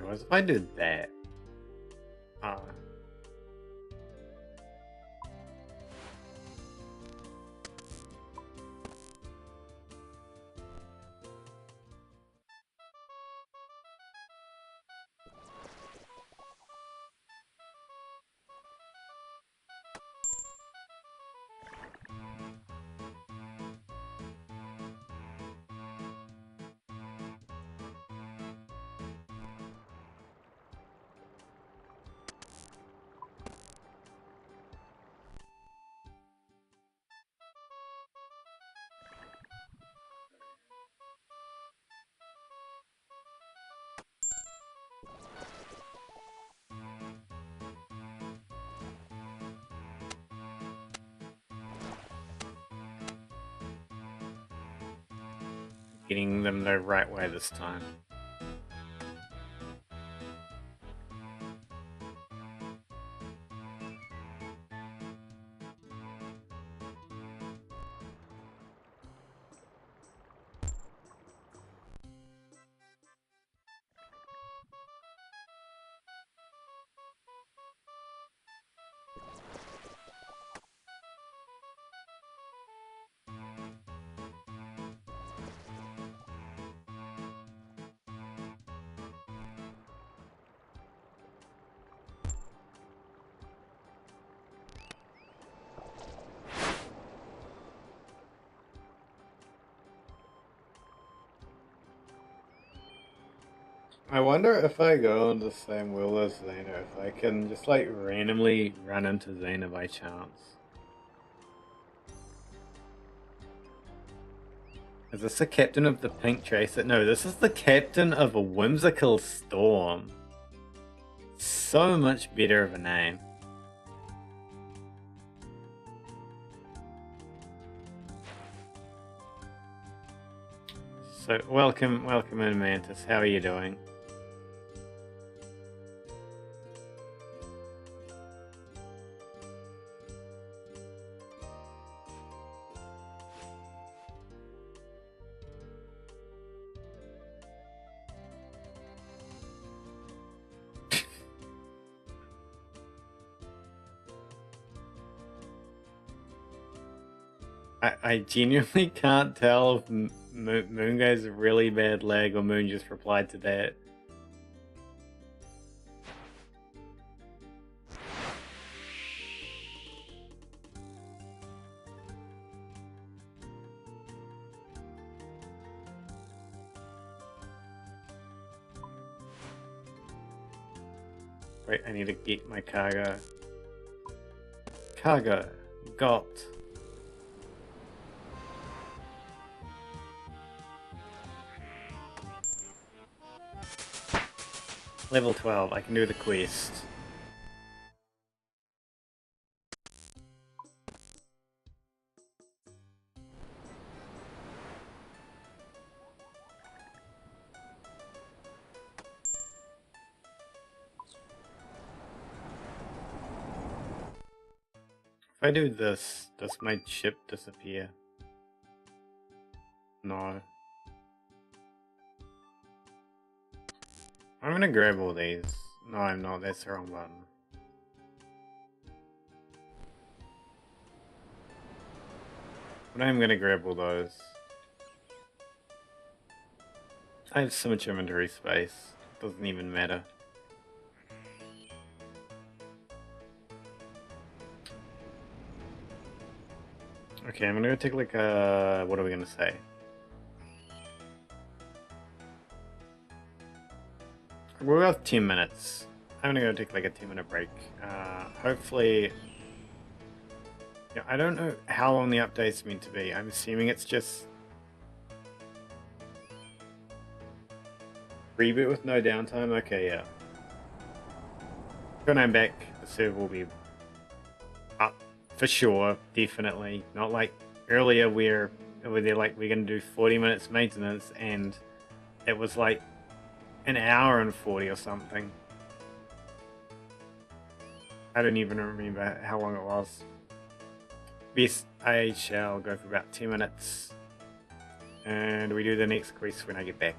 What if I did that? Getting them the right way this time. I wonder if I go on the same wheel as Xena, if I can just like randomly run into Xena by chance. Is this the captain of the Pink Tracer? No, this is the captain of a whimsical storm. So much better of a name. So welcome in Mantis. How are you doing? I genuinely can't tell if Moon Guy's a really bad lag or Moon just replied to that. Wait, I need to get my cargo. Cargo. Got. Level 12, I can do the quest. If I do this, does my ship disappear? No. I'm gonna grab all these. No, I'm not. That's the wrong button. But I'm gonna grab all those. I have so much inventory space. It doesn't even matter. Okay, I'm gonna go take like a... what are we gonna say? We're about 10 minutes. I'm gonna go take like a 10-minute break. Hopefully... Yeah, I don't know how long the update's meant to be. I'm assuming it's just... reboot with no downtime? Okay, yeah. When I'm back, the server will be up for sure, definitely. Not like earlier where they're like, we're gonna do 40 minutes maintenance and it was like an hour and 40 or something. I don't even remember how long it was. Yes, I shall go for about 10 minutes and we do the next quest when I get back.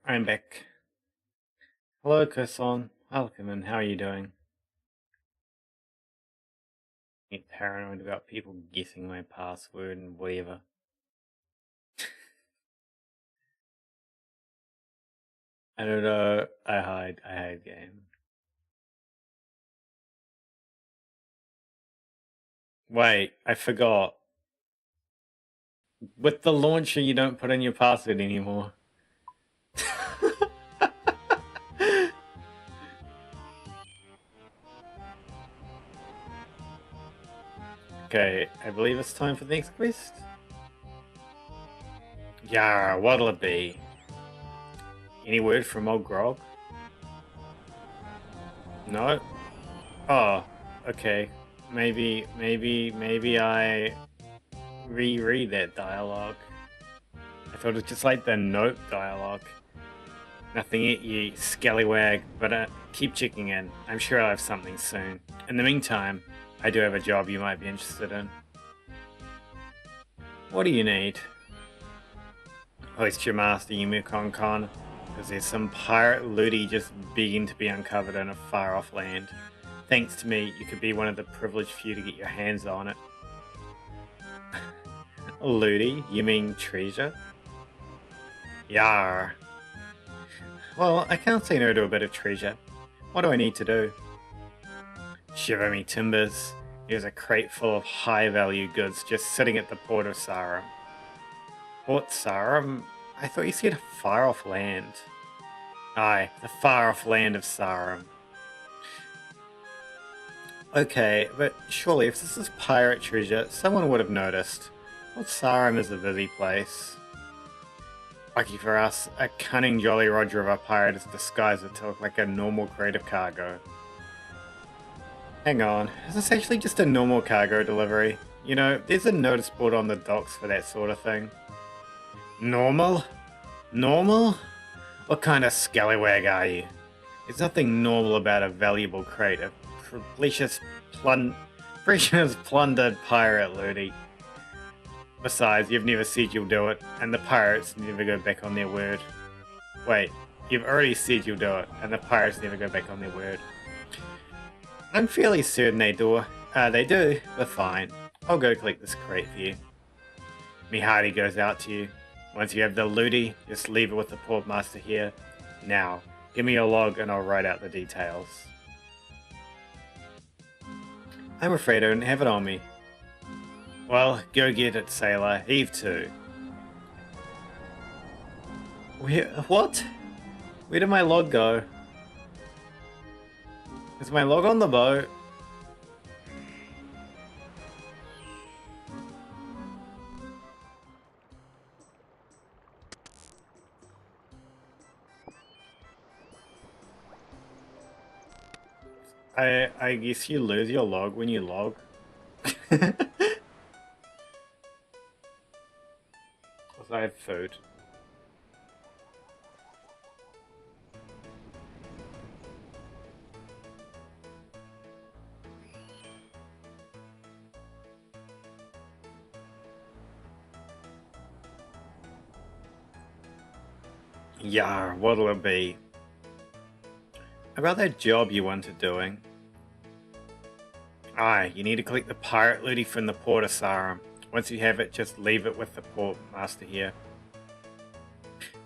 I'm back. Hello, Kuson. Welcome, and how are you doing? Get paranoid about people guessing my password and whatever. I don't know. I hide game. Wait, I forgot. With the launcher, you don't put in your password anymore. Okay, I believe it's time for the next quest. Yeah, what'll it be? Any word from old Grog? No? Oh, okay. Maybe I reread that dialogue. I thought it was just like the note dialogue. Nothing yet, you scallywag, but keep checking in. I'm sure I'll have something soon. In the meantime, I do have a job you might be interested in. What do you need? Hoist your master, Yumikon-con, because there's some pirate looty just begging to be uncovered in a far-off land. Thanks to me, you could be one of the privileged few to get your hands on it. Looty? You mean treasure? Yar. Well, I can't say no to a bit of treasure. What do I need to do? Shiver me timbers. There's a crate full of high-value goods just sitting at the port of Sarum. Port Sarum? I thought you said far-off land. Aye, the far-off land of Sarum. Okay, but surely if this is pirate treasure, someone would have noticed. Port Sarum is a busy place. Lucky for us, a cunning Jolly Roger of a pirate has disguised it to look like a normal crate of cargo. Hang on, is this actually just a normal cargo delivery? You know, there's a notice board on the docks for that sort of thing. Normal? Normal? What kind of scallywag are you? There's nothing normal about a valuable crate of precious plundered pirate looty. Besides, you've never said you'll do it, and the pirates never go back on their word. Wait, you've already said you'll do it, and the pirates never go back on their word. I'm fairly certain they do. They do, but fine. I'll go collect this crate for you. Me hearty goes out to you. Once you have the looty, just leave it with the portmaster here. Now, give me your log and I'll write out the details. I'm afraid I don't have it on me. Well, go get it, sailor. Heave to. What? Where did my log go? Is my log on the boat? I guess you lose your log when you log. I have food. Yar, what'll it be? About that job you wanted doing. Aye, you need to collect the pirate looty from the port of Sarum. Once you have it, just leave it with the port master here.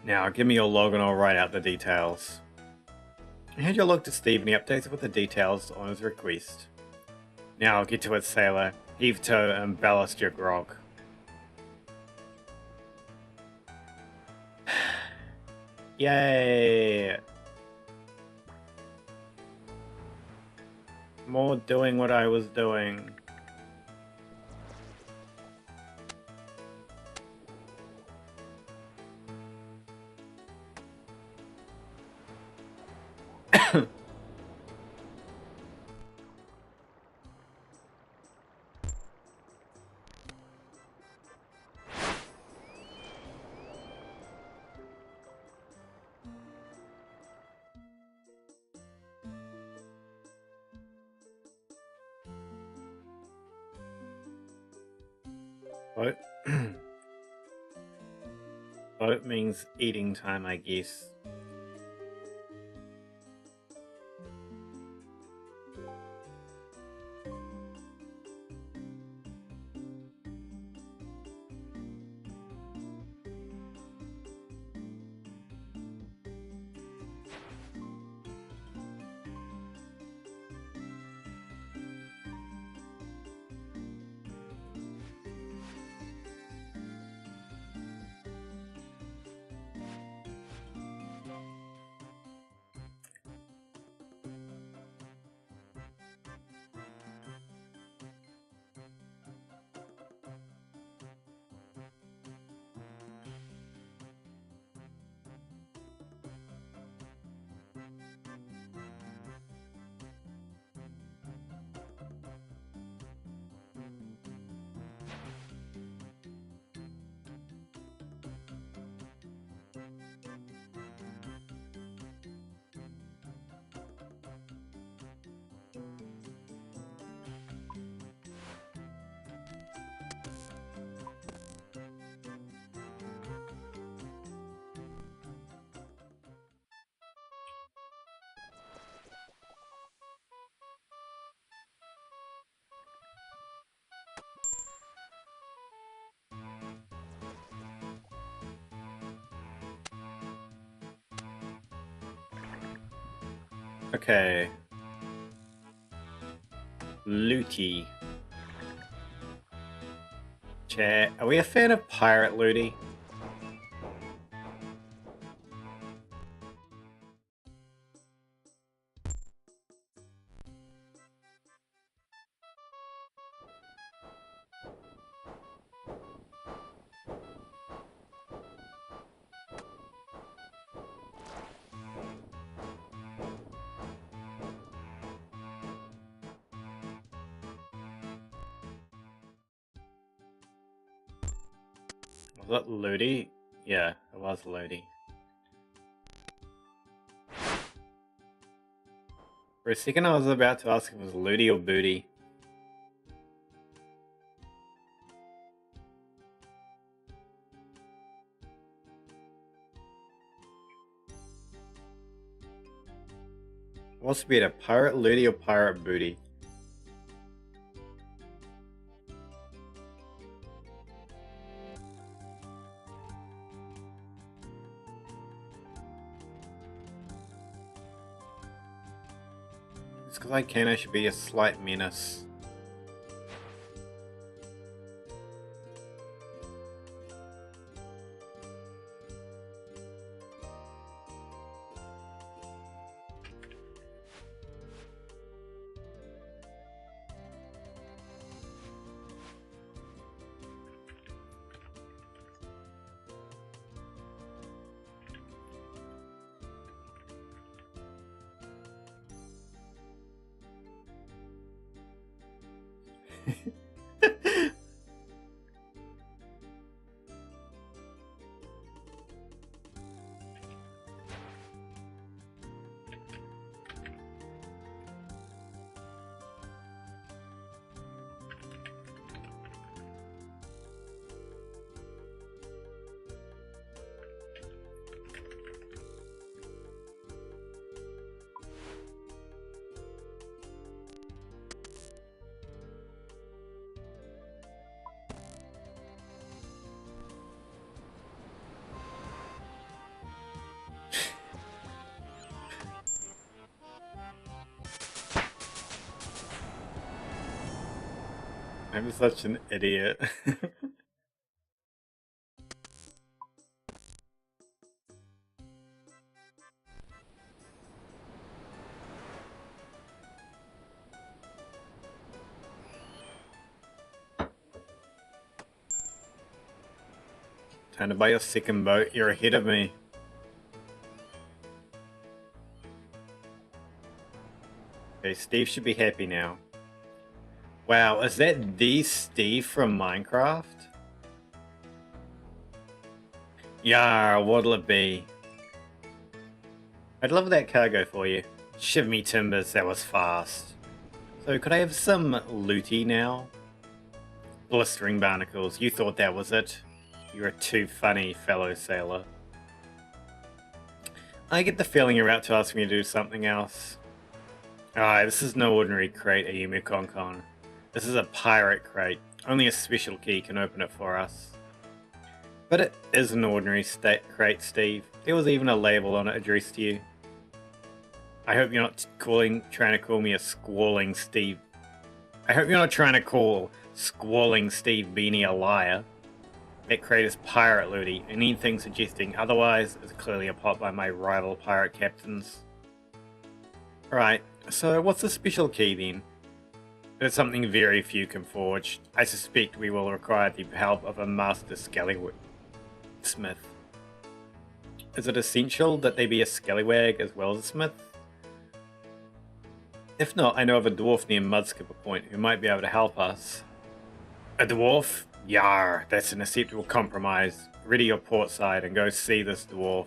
Now, give me your log and I'll write out the details. Hand your log to Steve and he updates it with the details on his request. Now, get to it, sailor. Heave to and ballast your grog. Yay! More doing what I was doing. What? What it means eating time, I guess. Okay. Looty. Chat. Are we a fan of pirate looty? Was that looty? Yeah, it was looty. For a second I was about to ask if it was looty or booty. What's better, pirate looty or pirate booty? Just because I can, I should be a slight menace. I'm such an idiot. Time to buy your second boat, you're ahead of me. Okay, Steve should be happy now. Wow, is that the Steve from Minecraft? Yar, what'll it be? I'd love that cargo for you. Shiv me timbers, that was fast. So could I have some looty now? Blistering barnacles, you thought that was it? You're too funny, fellow sailor. I get the feeling you're about to ask me to do something else. Alright, this is no ordinary crate, Ayumu Konkon. This is a pirate crate. Only a special key can open it for us. But it is an ordinary crate, Steve. There was even a label on it addressed to you. I hope you're not trying to call me a squalling Steve. I hope you're not trying to call squalling Steve Beanie a liar. That crate is pirate looty. Anything suggesting otherwise is clearly a plot by my rival pirate captains. Right, so what's the special key then? It's something very few can forge. I suspect we will require the help of a master scallywag smith. Is it essential that they be a scallywag as well as a smith? If not, I know of a dwarf near Mudskipper Point who might be able to help us. A dwarf? Yar, that's an acceptable compromise. Ready your port side and go see this dwarf.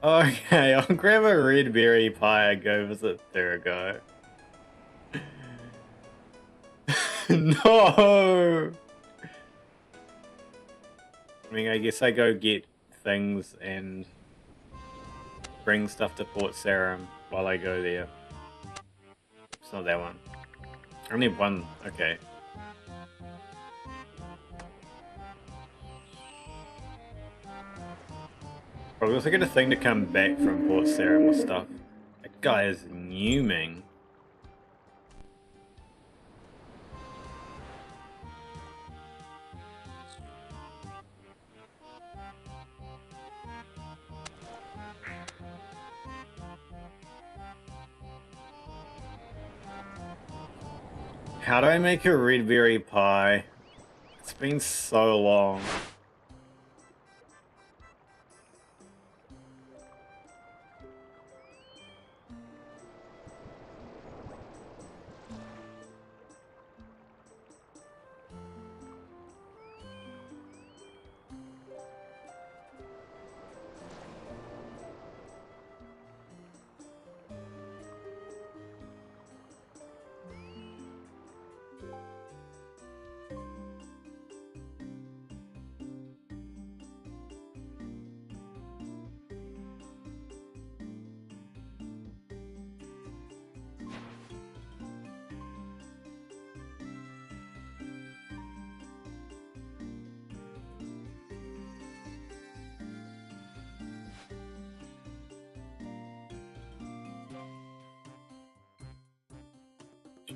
Okay, I'll grab a red berry pie and go visit Thurigo. No! I mean, I guess I go get things and bring stuff to Port Sarum while I go there. It's not that one. Only one, okay. Probably also get a thing to come back from Port Sarum with stuff. Guy is numing. How do I make a red berry pie? It's been so long.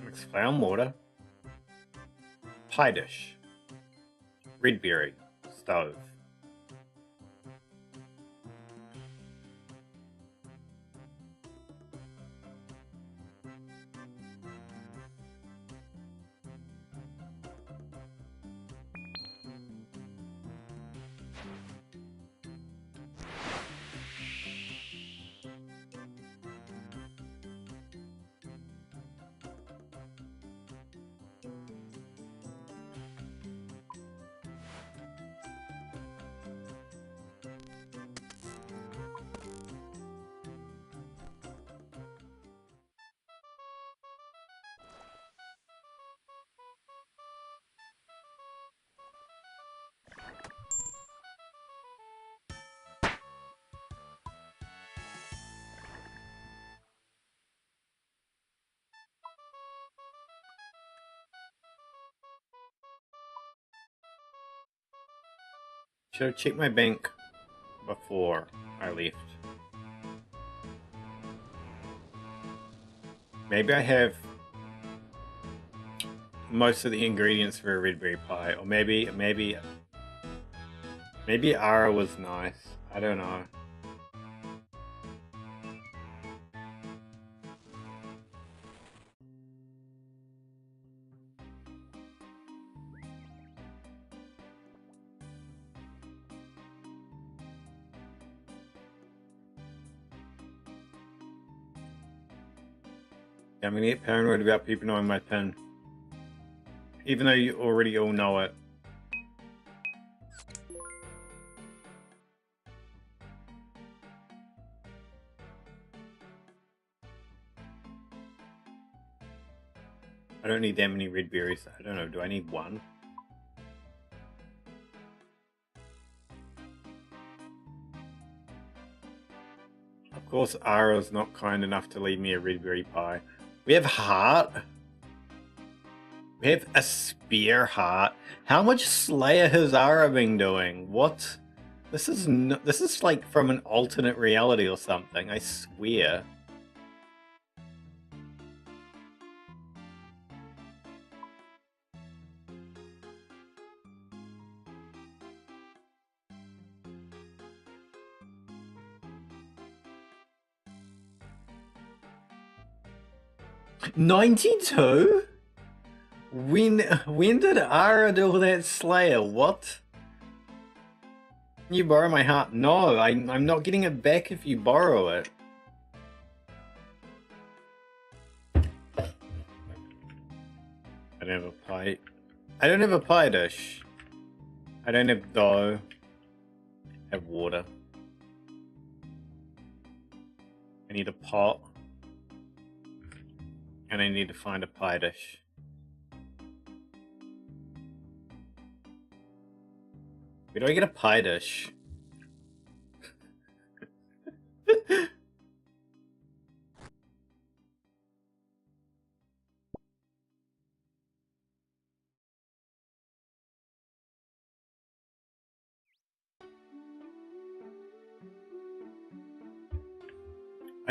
Mix flour and water. Pie dish. Red berry. Stove. Should have checked my bank before I left. Maybe I have most of the ingredients for a red berry pie, or maybe Ara was nice. I don't know. I'm gonna get paranoid about people knowing my PIN. Even though you already all know it. I don't need that many red berries. I don't know, do I need one? Of course, Ara's not kind enough to leave me a red berry pie. We have heart. We have a spear heart. How much Slayer has Ara been doing? What? This is like from an alternate reality or something, I swear. $92? When did Ara do that Slayer? What? You borrow my heart? No, I'm not getting it back if you borrow it. I don't have a pie. I don't have a pie dish. I don't have dough. I have water. I need a pot. And I need to find a pie dish. Where do I get a pie dish?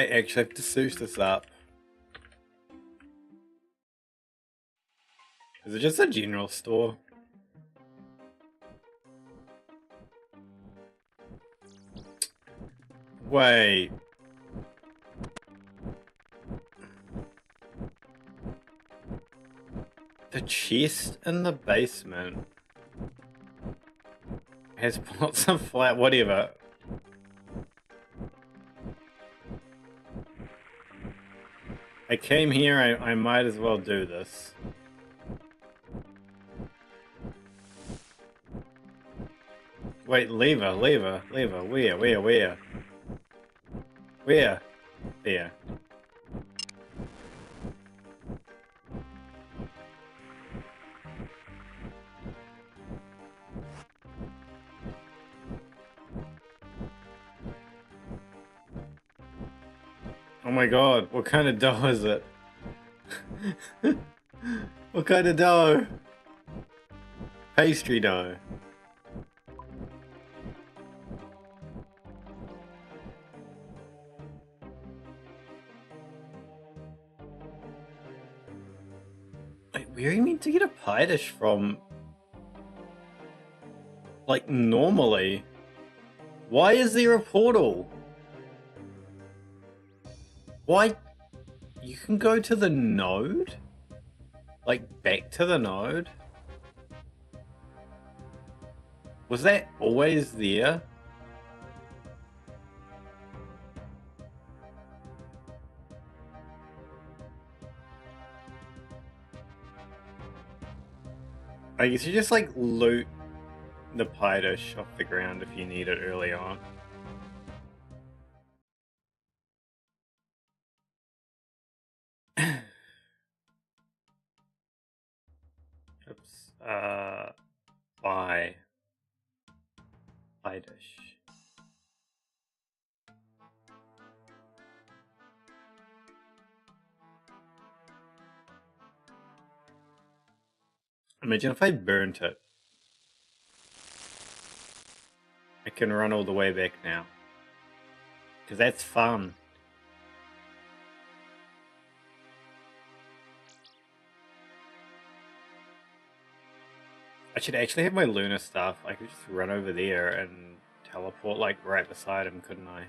I actually have to search this up. Is it just a general store? Wait. The chest in the basement has lots of flat, whatever. I came here, I might as well do this. Wait, lever, where? Where? There. Oh my god, what kind of dough is it? What kind of dough? Pastry dough. Wait, where are you meant to get a pie dish from? Like, normally? Why is there a portal? Why? You can go to the node? Like, back to the node? Was that always there? I guess you just, like, loot the pie dish off the ground if you need it early on. Oops. Pie dish. Imagine if I burnt it. I can run all the way back now. Because that's fun. I should actually have my Luna stuff. I could just run over there and teleport like right beside him, couldn't I?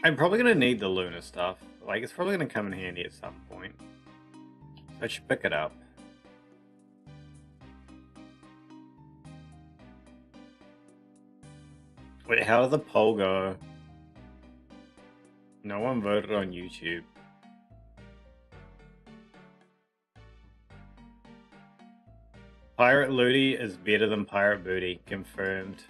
I'm probably gonna need the Luna stuff. Like, it's probably gonna come in handy at some point. So I should pick it up. Wait, how did the poll go? No one voted on YouTube. Pirate Looty is better than Pirate Booty, confirmed.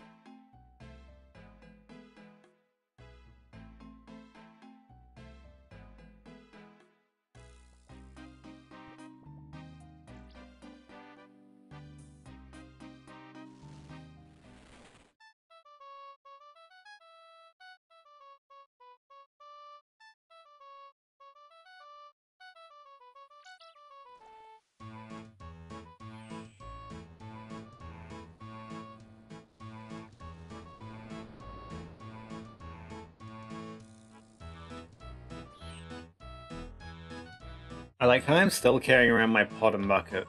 I like how I'm still carrying around my pot and bucket.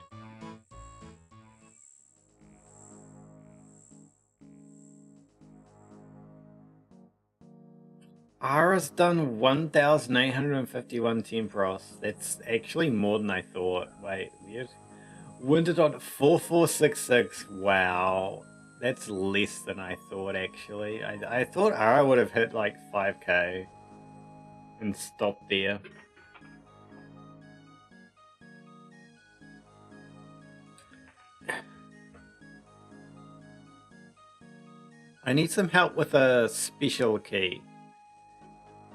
Ara's done 1,851 Tempros. That's actually more than I thought. Wait, weird. Winter.4466. Wow. That's less than I thought, actually. I thought Ara would have hit like 5k and stopped there. I need some help with a special key.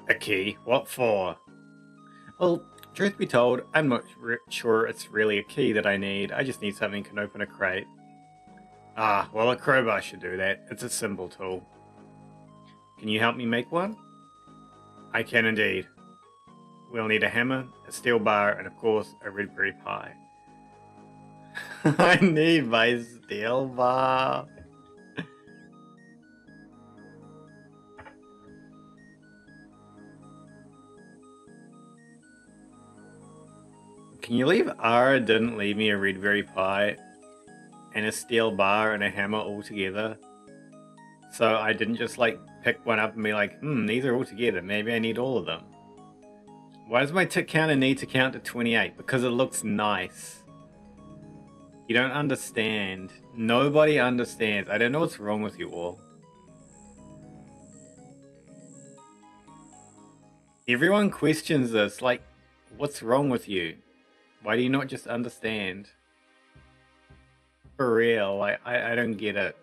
A key? What for? Well, truth be told, I'm not sure it's really a key that I need. I just need something that can open a crate. Ah, well, a crowbar should do that. It's a simple tool. Can you help me make one? I can indeed. We'll need a hammer, a steel bar, and of course, a red berry pie. I need my steel bar. Can you leave R didn't leave me a red berry pie and a steel bar and a hammer all together? So I didn't just like pick one up and be like, these are all together. Maybe I need all of them. Why does my tick counter need to count to 28? Because it looks nice. You don't understand. Nobody understands. I don't know what's wrong with you all. Everyone questions this. Like, what's wrong with you? Why do you not just understand? For real, I don't get it.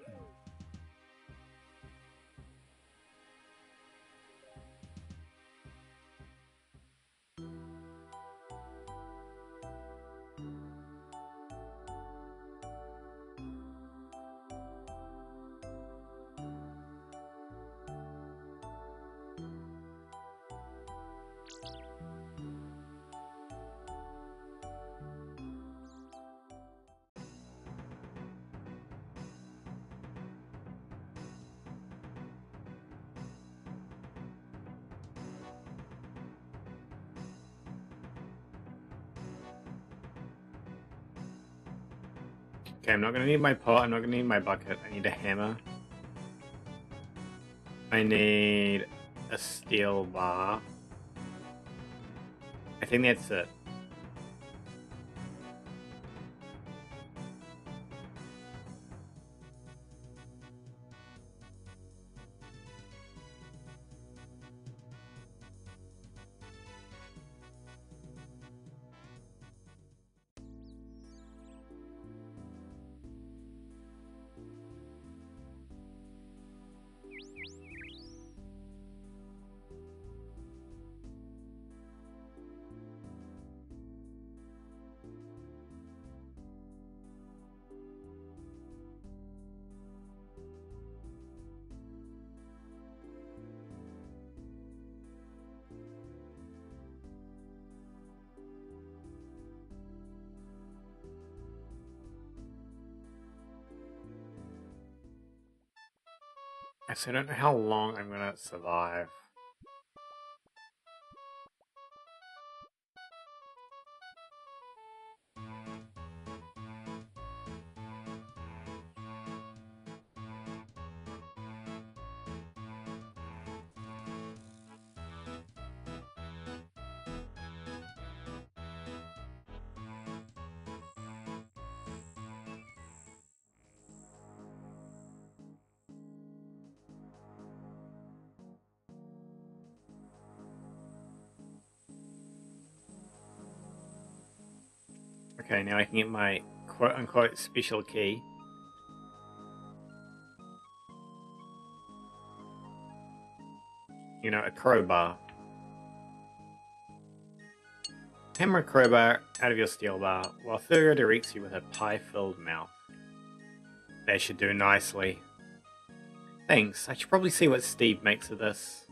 Okay, I'm not gonna need my pot, I'm not gonna need my bucket, I need a hammer. I need a steel bar. I think that's it. I still don't know how long I'm gonna survive. Okay, now I can get my quote-unquote special key. You know, a crowbar. Hammer a crowbar out of your steel bar, while Thurgo directs you with a pie-filled mouth. That should do nicely. Thanks, I should probably see what Steve makes of this.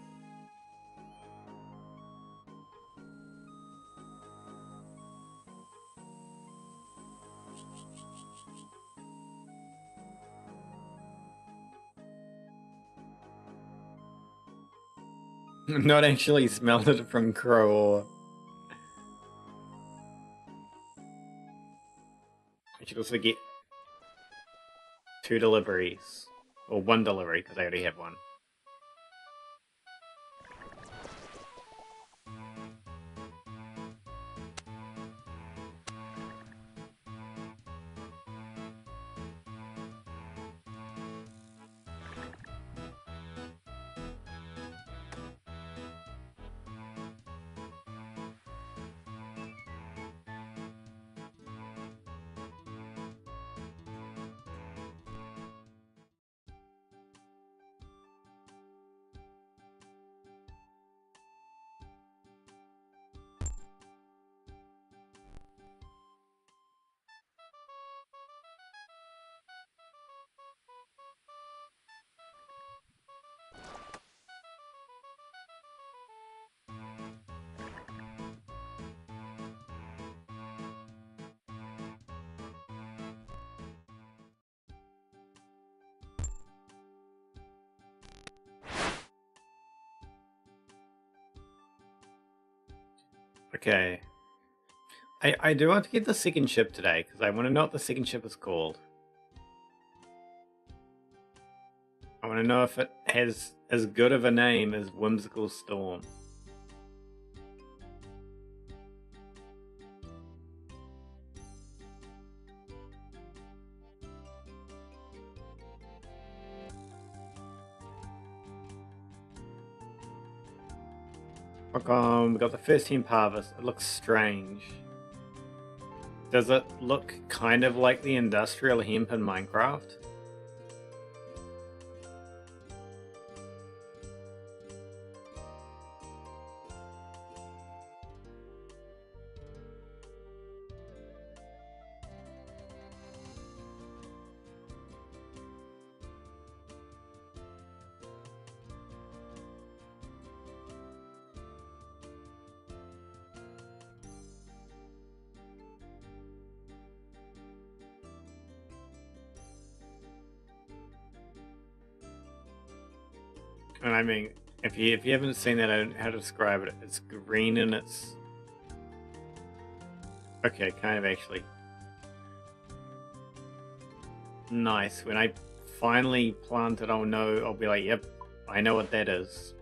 Not actually smelled it from Crow or... I should also get 2 deliveries. Or 1 delivery, because I already have one. Okay. I do want to get the second ship today, because I want to know what the second ship is called. I want to know if it has as good of a name as Whimsical Storm. We got the first team harvest. It looks strange. Does it look kind of like the industrial hemp in Minecraft? And I mean, if you haven't seen that, I don't know how to describe it. It's green and it's okay, kind of actually nice. When I finally plant it, I'll know. I'll be like, yep, I know what that is.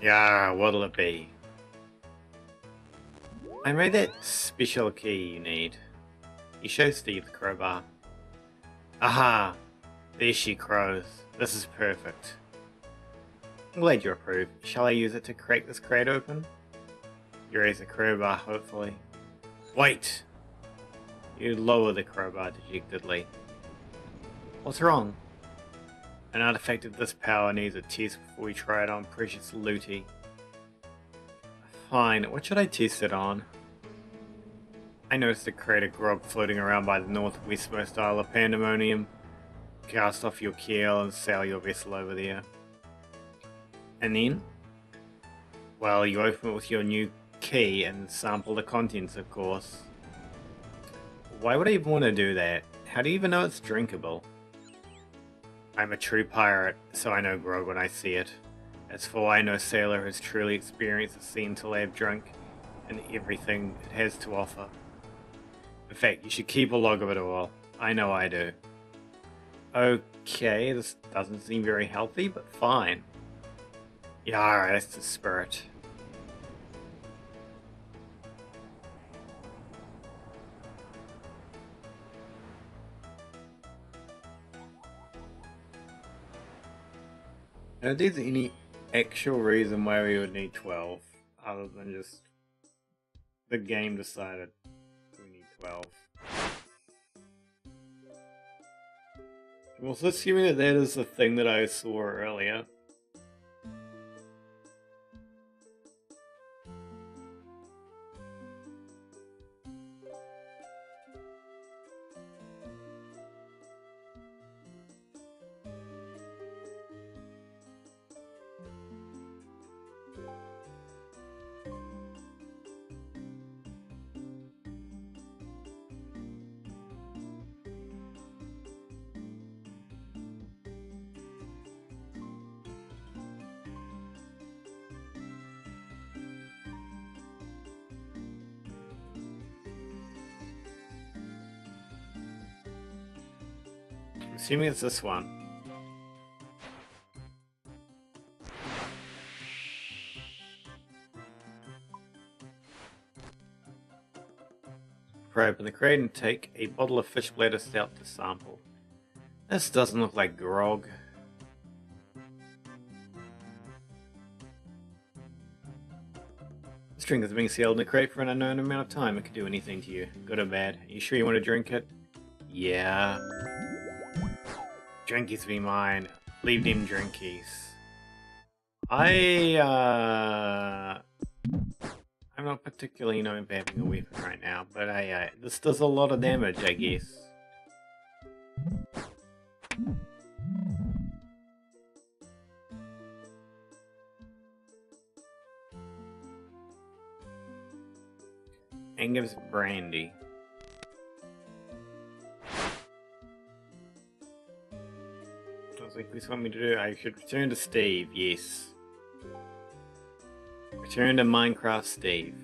Yeah, what'll it be? I made that special key you need. You show Steve the crowbar. Aha! There she crows. This is perfect. I'm glad you approve. Shall I use it to crack this crate open? You raise the crowbar, hopefully. Wait! You lower the crowbar dejectedly. What's wrong? An artifact of this power needs a test before we try it on precious Looty. Fine, what should I test it on? I noticed a crate of grog floating around by the northwestmost Isle of Pandemonium. Cast off your keel and sail your vessel over there. And then? Well, you open it with your new key and sample the contents, of course. Why would I even want to do that? How do you even know it's drinkable? I'm a true pirate, so I know grog when I see it. As for I know sailor has truly experienced the sea until they have drunk, and everything it has to offer. In fact, you should keep a log of it all. I know I do. Okay, this doesn't seem very healthy, but fine. Yeah, alright, that's the spirit. Now, there's any actual reason why we would need 12, other than just the game decided we need 12. I'm also assuming that that is the thing that I saw earlier. I'm assuming it's this one. Pry open the crate and take a bottle of fish bladder stout to sample. This doesn't look like grog. This drink has been sealed in a crate for an unknown amount of time. It could do anything to you, good or bad. Are you sure you want to drink it? Yeah. Drinkies be mine. Leave them drinkies. I'm not particularly known for having a weapon right now, but this does a lot of damage, I guess. And gives brandy. I was like, this want me to do? I should return to Steve, yes. Return to Minecraft Steve.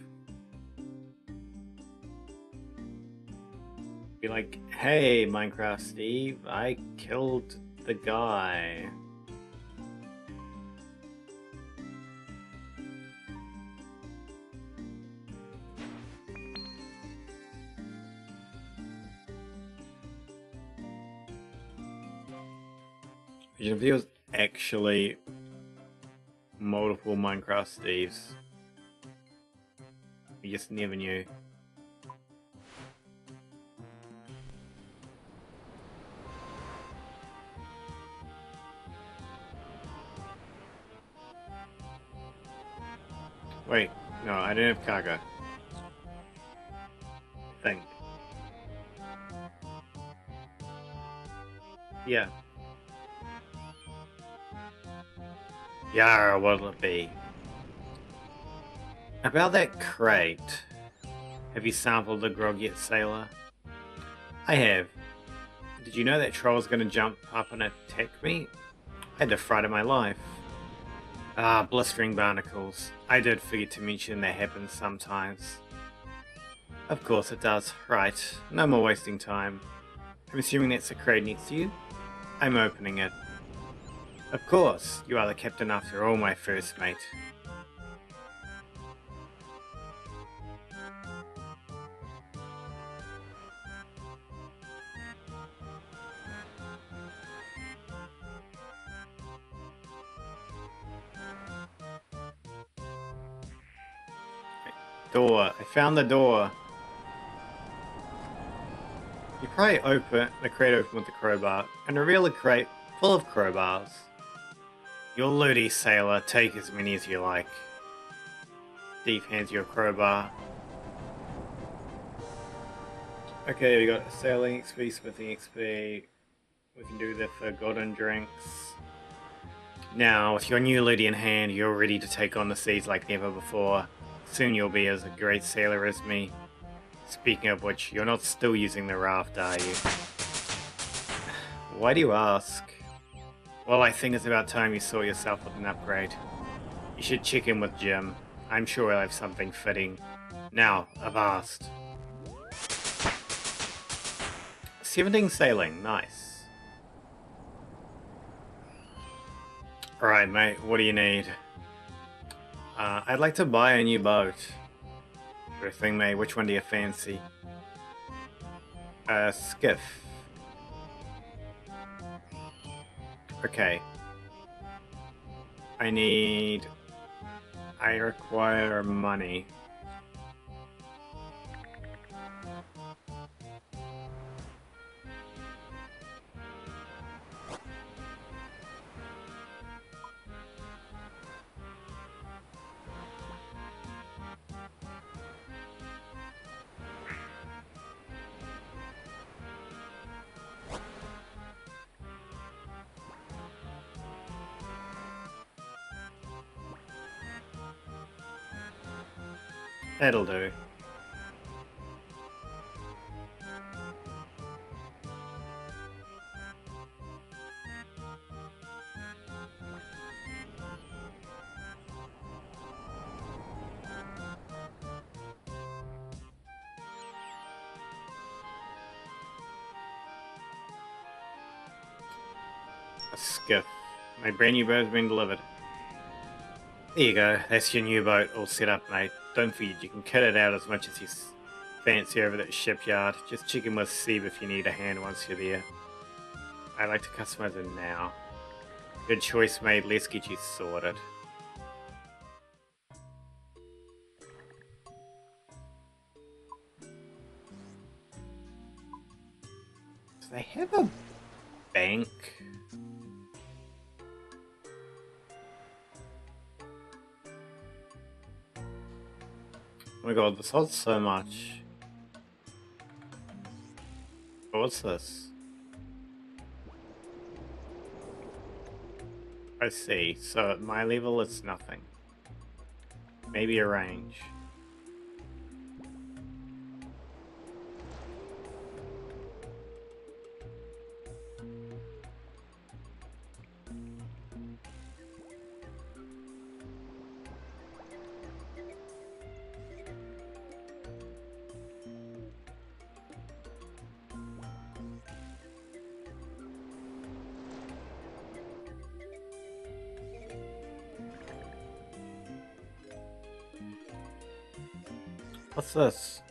Be like, hey, Minecraft Steve, I killed the guy. If there was actually multiple Minecraft Steves, we just never knew. Wait, no, I didn't have cargo. I think. Yeah. Yara, what'll it be? About that crate. Have you sampled the grog yet, sailor? I have. Did you know that troll's gonna jump up and attack me? I had to fright my life. Ah, blistering barnacles. I did forget to mention that happens sometimes. Of course it does. Right. No more wasting time. I'm assuming that's the crate next to you? I'm opening it. Of course, you are the captain after all, my first mate. Door. I found the door. You probably open the crate open with the crowbar and reveal a crate full of crowbars. You're loody, sailor. Take as many as you like. Steve hands you a crowbar. Okay, we got sailing XP, smithing XP. We can do the forgotten drinks. Now, with your new loody in hand, you're ready to take on the seas like never before. Soon you'll be as a great sailor as me. Speaking of which, you're not still using the raft, are you? Why do you ask? Well, I think it's about time you saw yourself with an upgrade. You should check in with Jim. I'm sure he'll have something fitting. Now, avast. 17 sailing, nice. Alright, mate, what do you need? I'd like to buy a new boat. Sure thing, mate. Which one do you fancy? A skiff. Okay. I require money. That'll do. A skiff. My brand new boat has been delivered. There you go, that's your new boat all set up, mate. Don't forget, you can kit it out as much as you fancy over that shipyard. Just check in with Steve if you need a hand once you're there. I'd like to customize it now. Good choice, mate. Let's get you sorted. Do they have a bank? Oh my god, this holds so much. Oh, what's this? I see. So at my level, it's nothing. Maybe a range. What's this?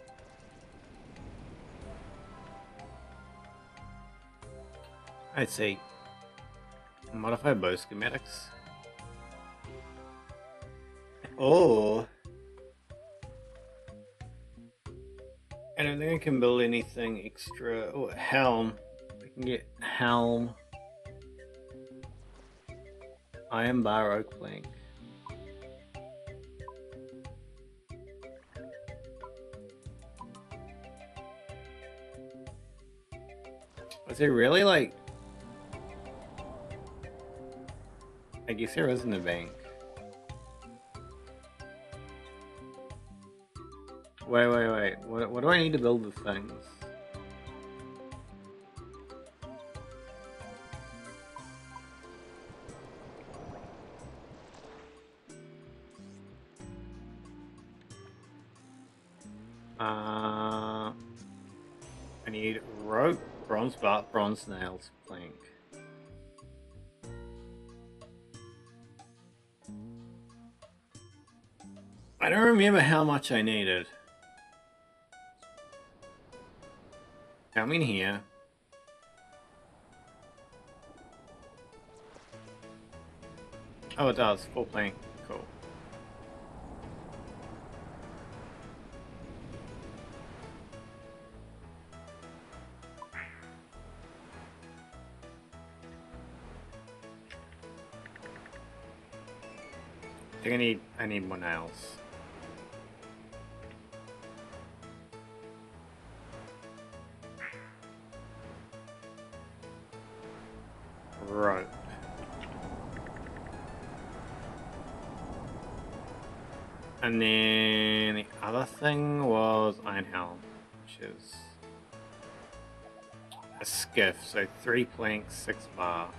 I see. Modify bow schematics. Oh. I don't think I can build anything extra. Oh, helm. I can get helm. Iron bar oak plank. Was it really like... I guess there isn't a bank. Wait. What do I need to build the things? I need rope, bronze bar, bronze nails, plank. I don't remember how much I needed. Come in here. Oh, it does. Full plank. Cool. I think I need more nails. Rope. And then the other thing was iron helm, which is a skiff, so 3 planks, 6 bar.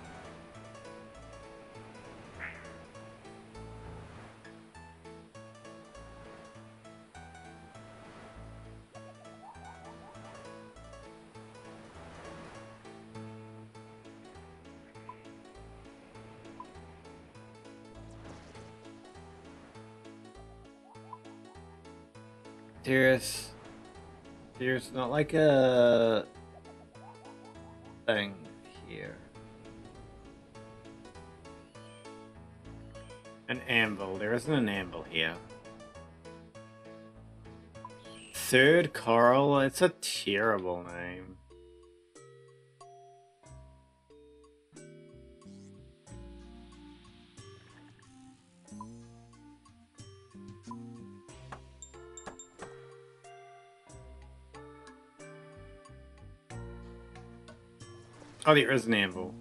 There's not like a thing here. An anvil. There isn't an anvil here. Third Coral. It's a terrible name. Oh, there is an anvil.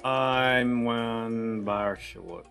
I'm 1 bar short.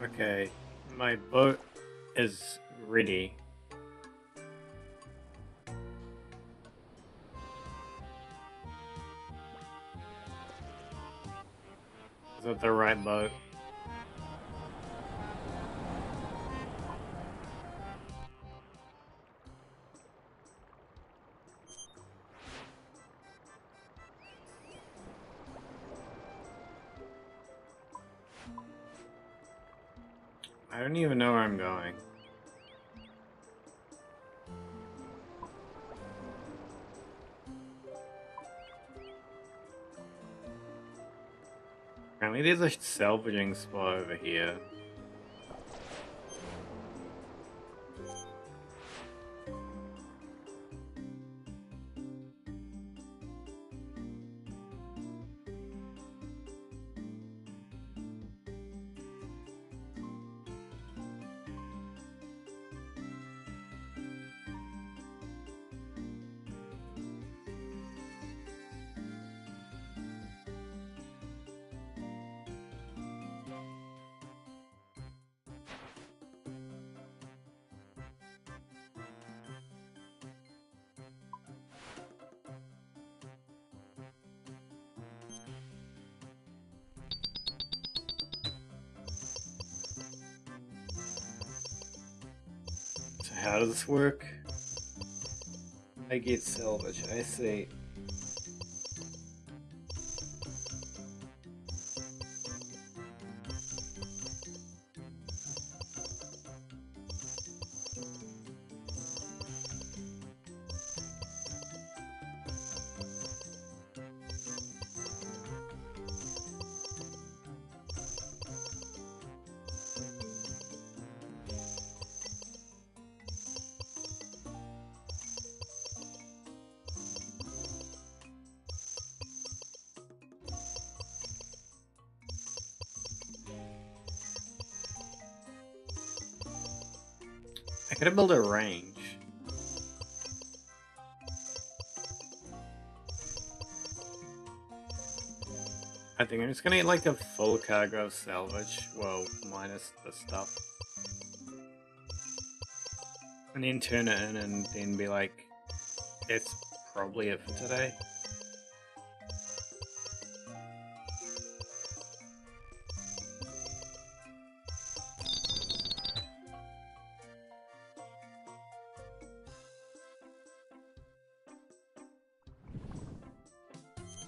Okay, my boat is ready. Is that the right boat? I don't even know where I'm going. Apparently there's a salvaging spot over here. So how does this work? I get salvage, I see. I could build a range. I think I'm just gonna get like a full cargo of salvage, well, minus the stuff. And then turn it in and then be like, that's probably it for today.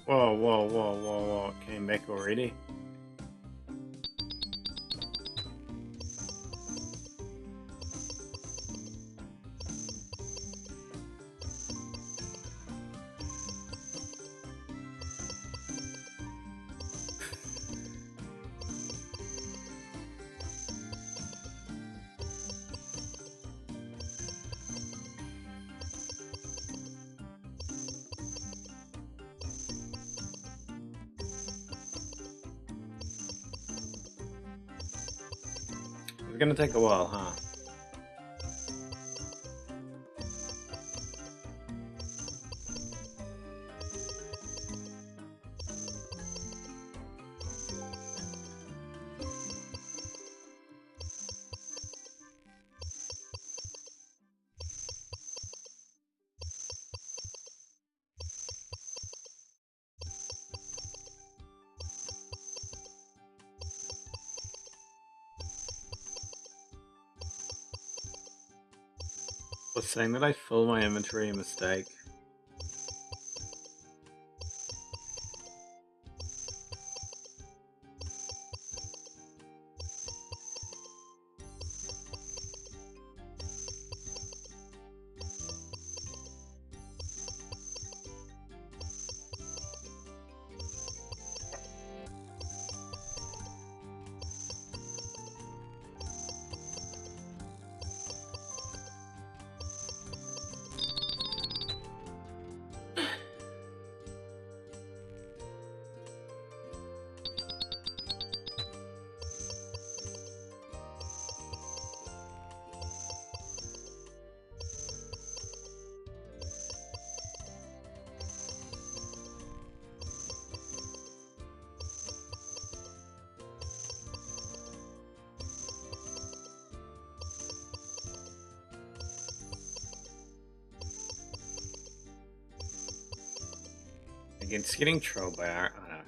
Whoa, whoa, whoa, whoa, whoa, it came back already? It's gonna take a while, huh? Was saying that I filled my inventory a mistake? Again, it's getting trolled by our... I don't know.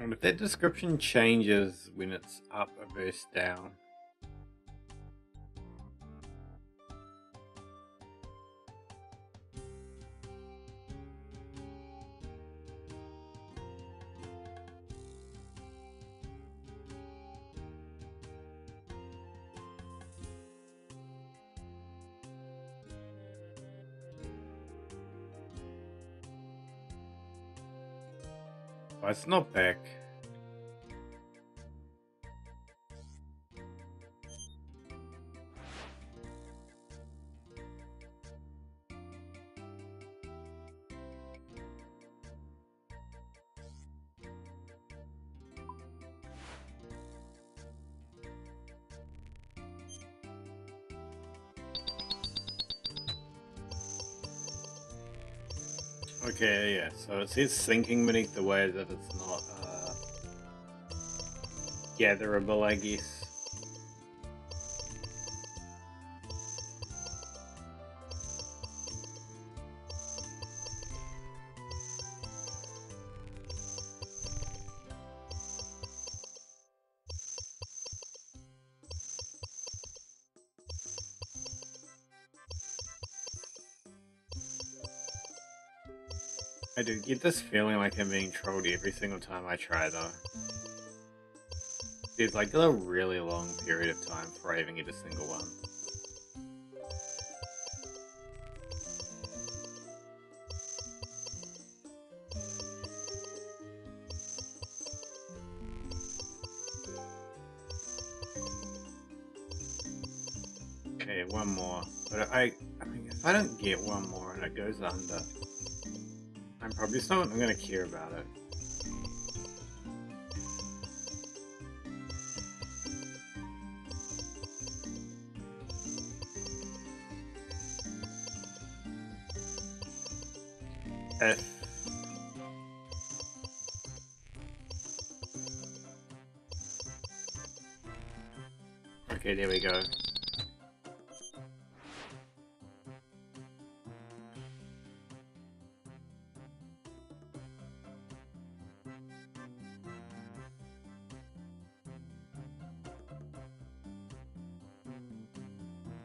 And if that description changes when it's up versus down. But it's not back. Okay, yeah, so it says sinking beneath the waves that it's not gatherable, I guess. I do get this feeling like I'm being trolled every single time I try, though. There's like a really long period of time before I even get a single one. Okay, one more. But I mean, if I don't get one more and it goes under, I'm probably just not going to care about it. Okay, there we go.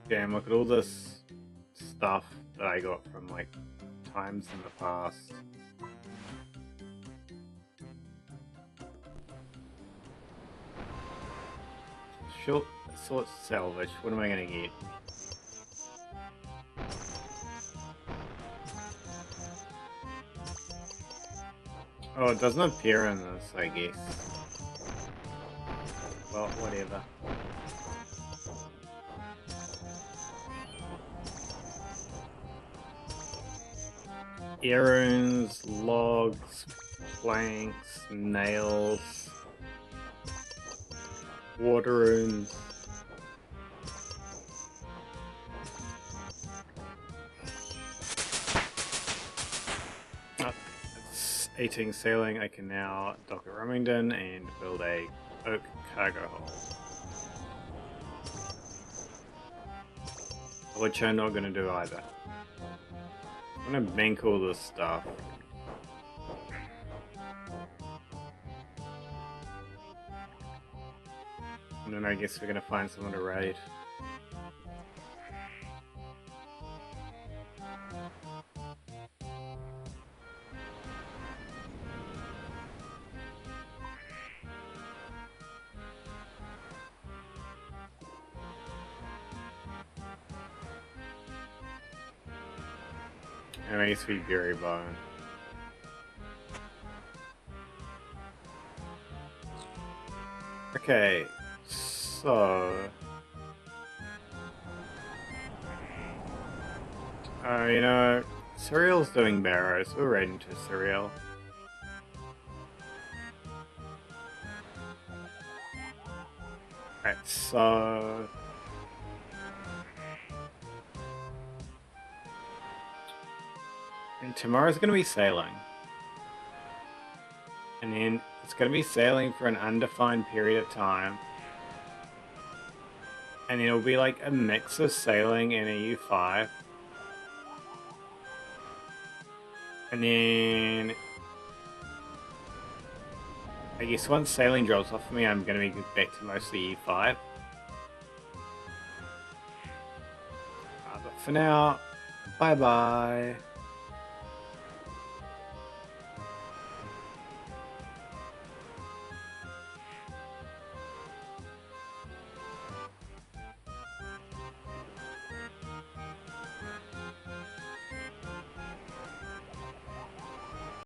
Damn, look at all this stuff that I got from like times in the past. Short sort salvage, what am I gonna get? Oh, it doesn't appear in this, I guess. Well, whatever. Earrings, logs, planks, nails, water runes. It's 18 sailing. I can now dock at Remington and build a oak cargo hold. Which I'm not going to do either. I'm going to bank all this stuff. And then I guess we're going to find someone to raid. And I guess we bury bone. Okay, so... you know, Cereal's doing Barrow, so we're right into Cereal. Alright, so... And tomorrow's gonna be sailing. And then it's gonna be sailing for an undefined period of time. And it'll be like a mix of sailing and a U5. And then... I guess once sailing drops off for me, I'm gonna be back to mostly E5. But for now, bye bye.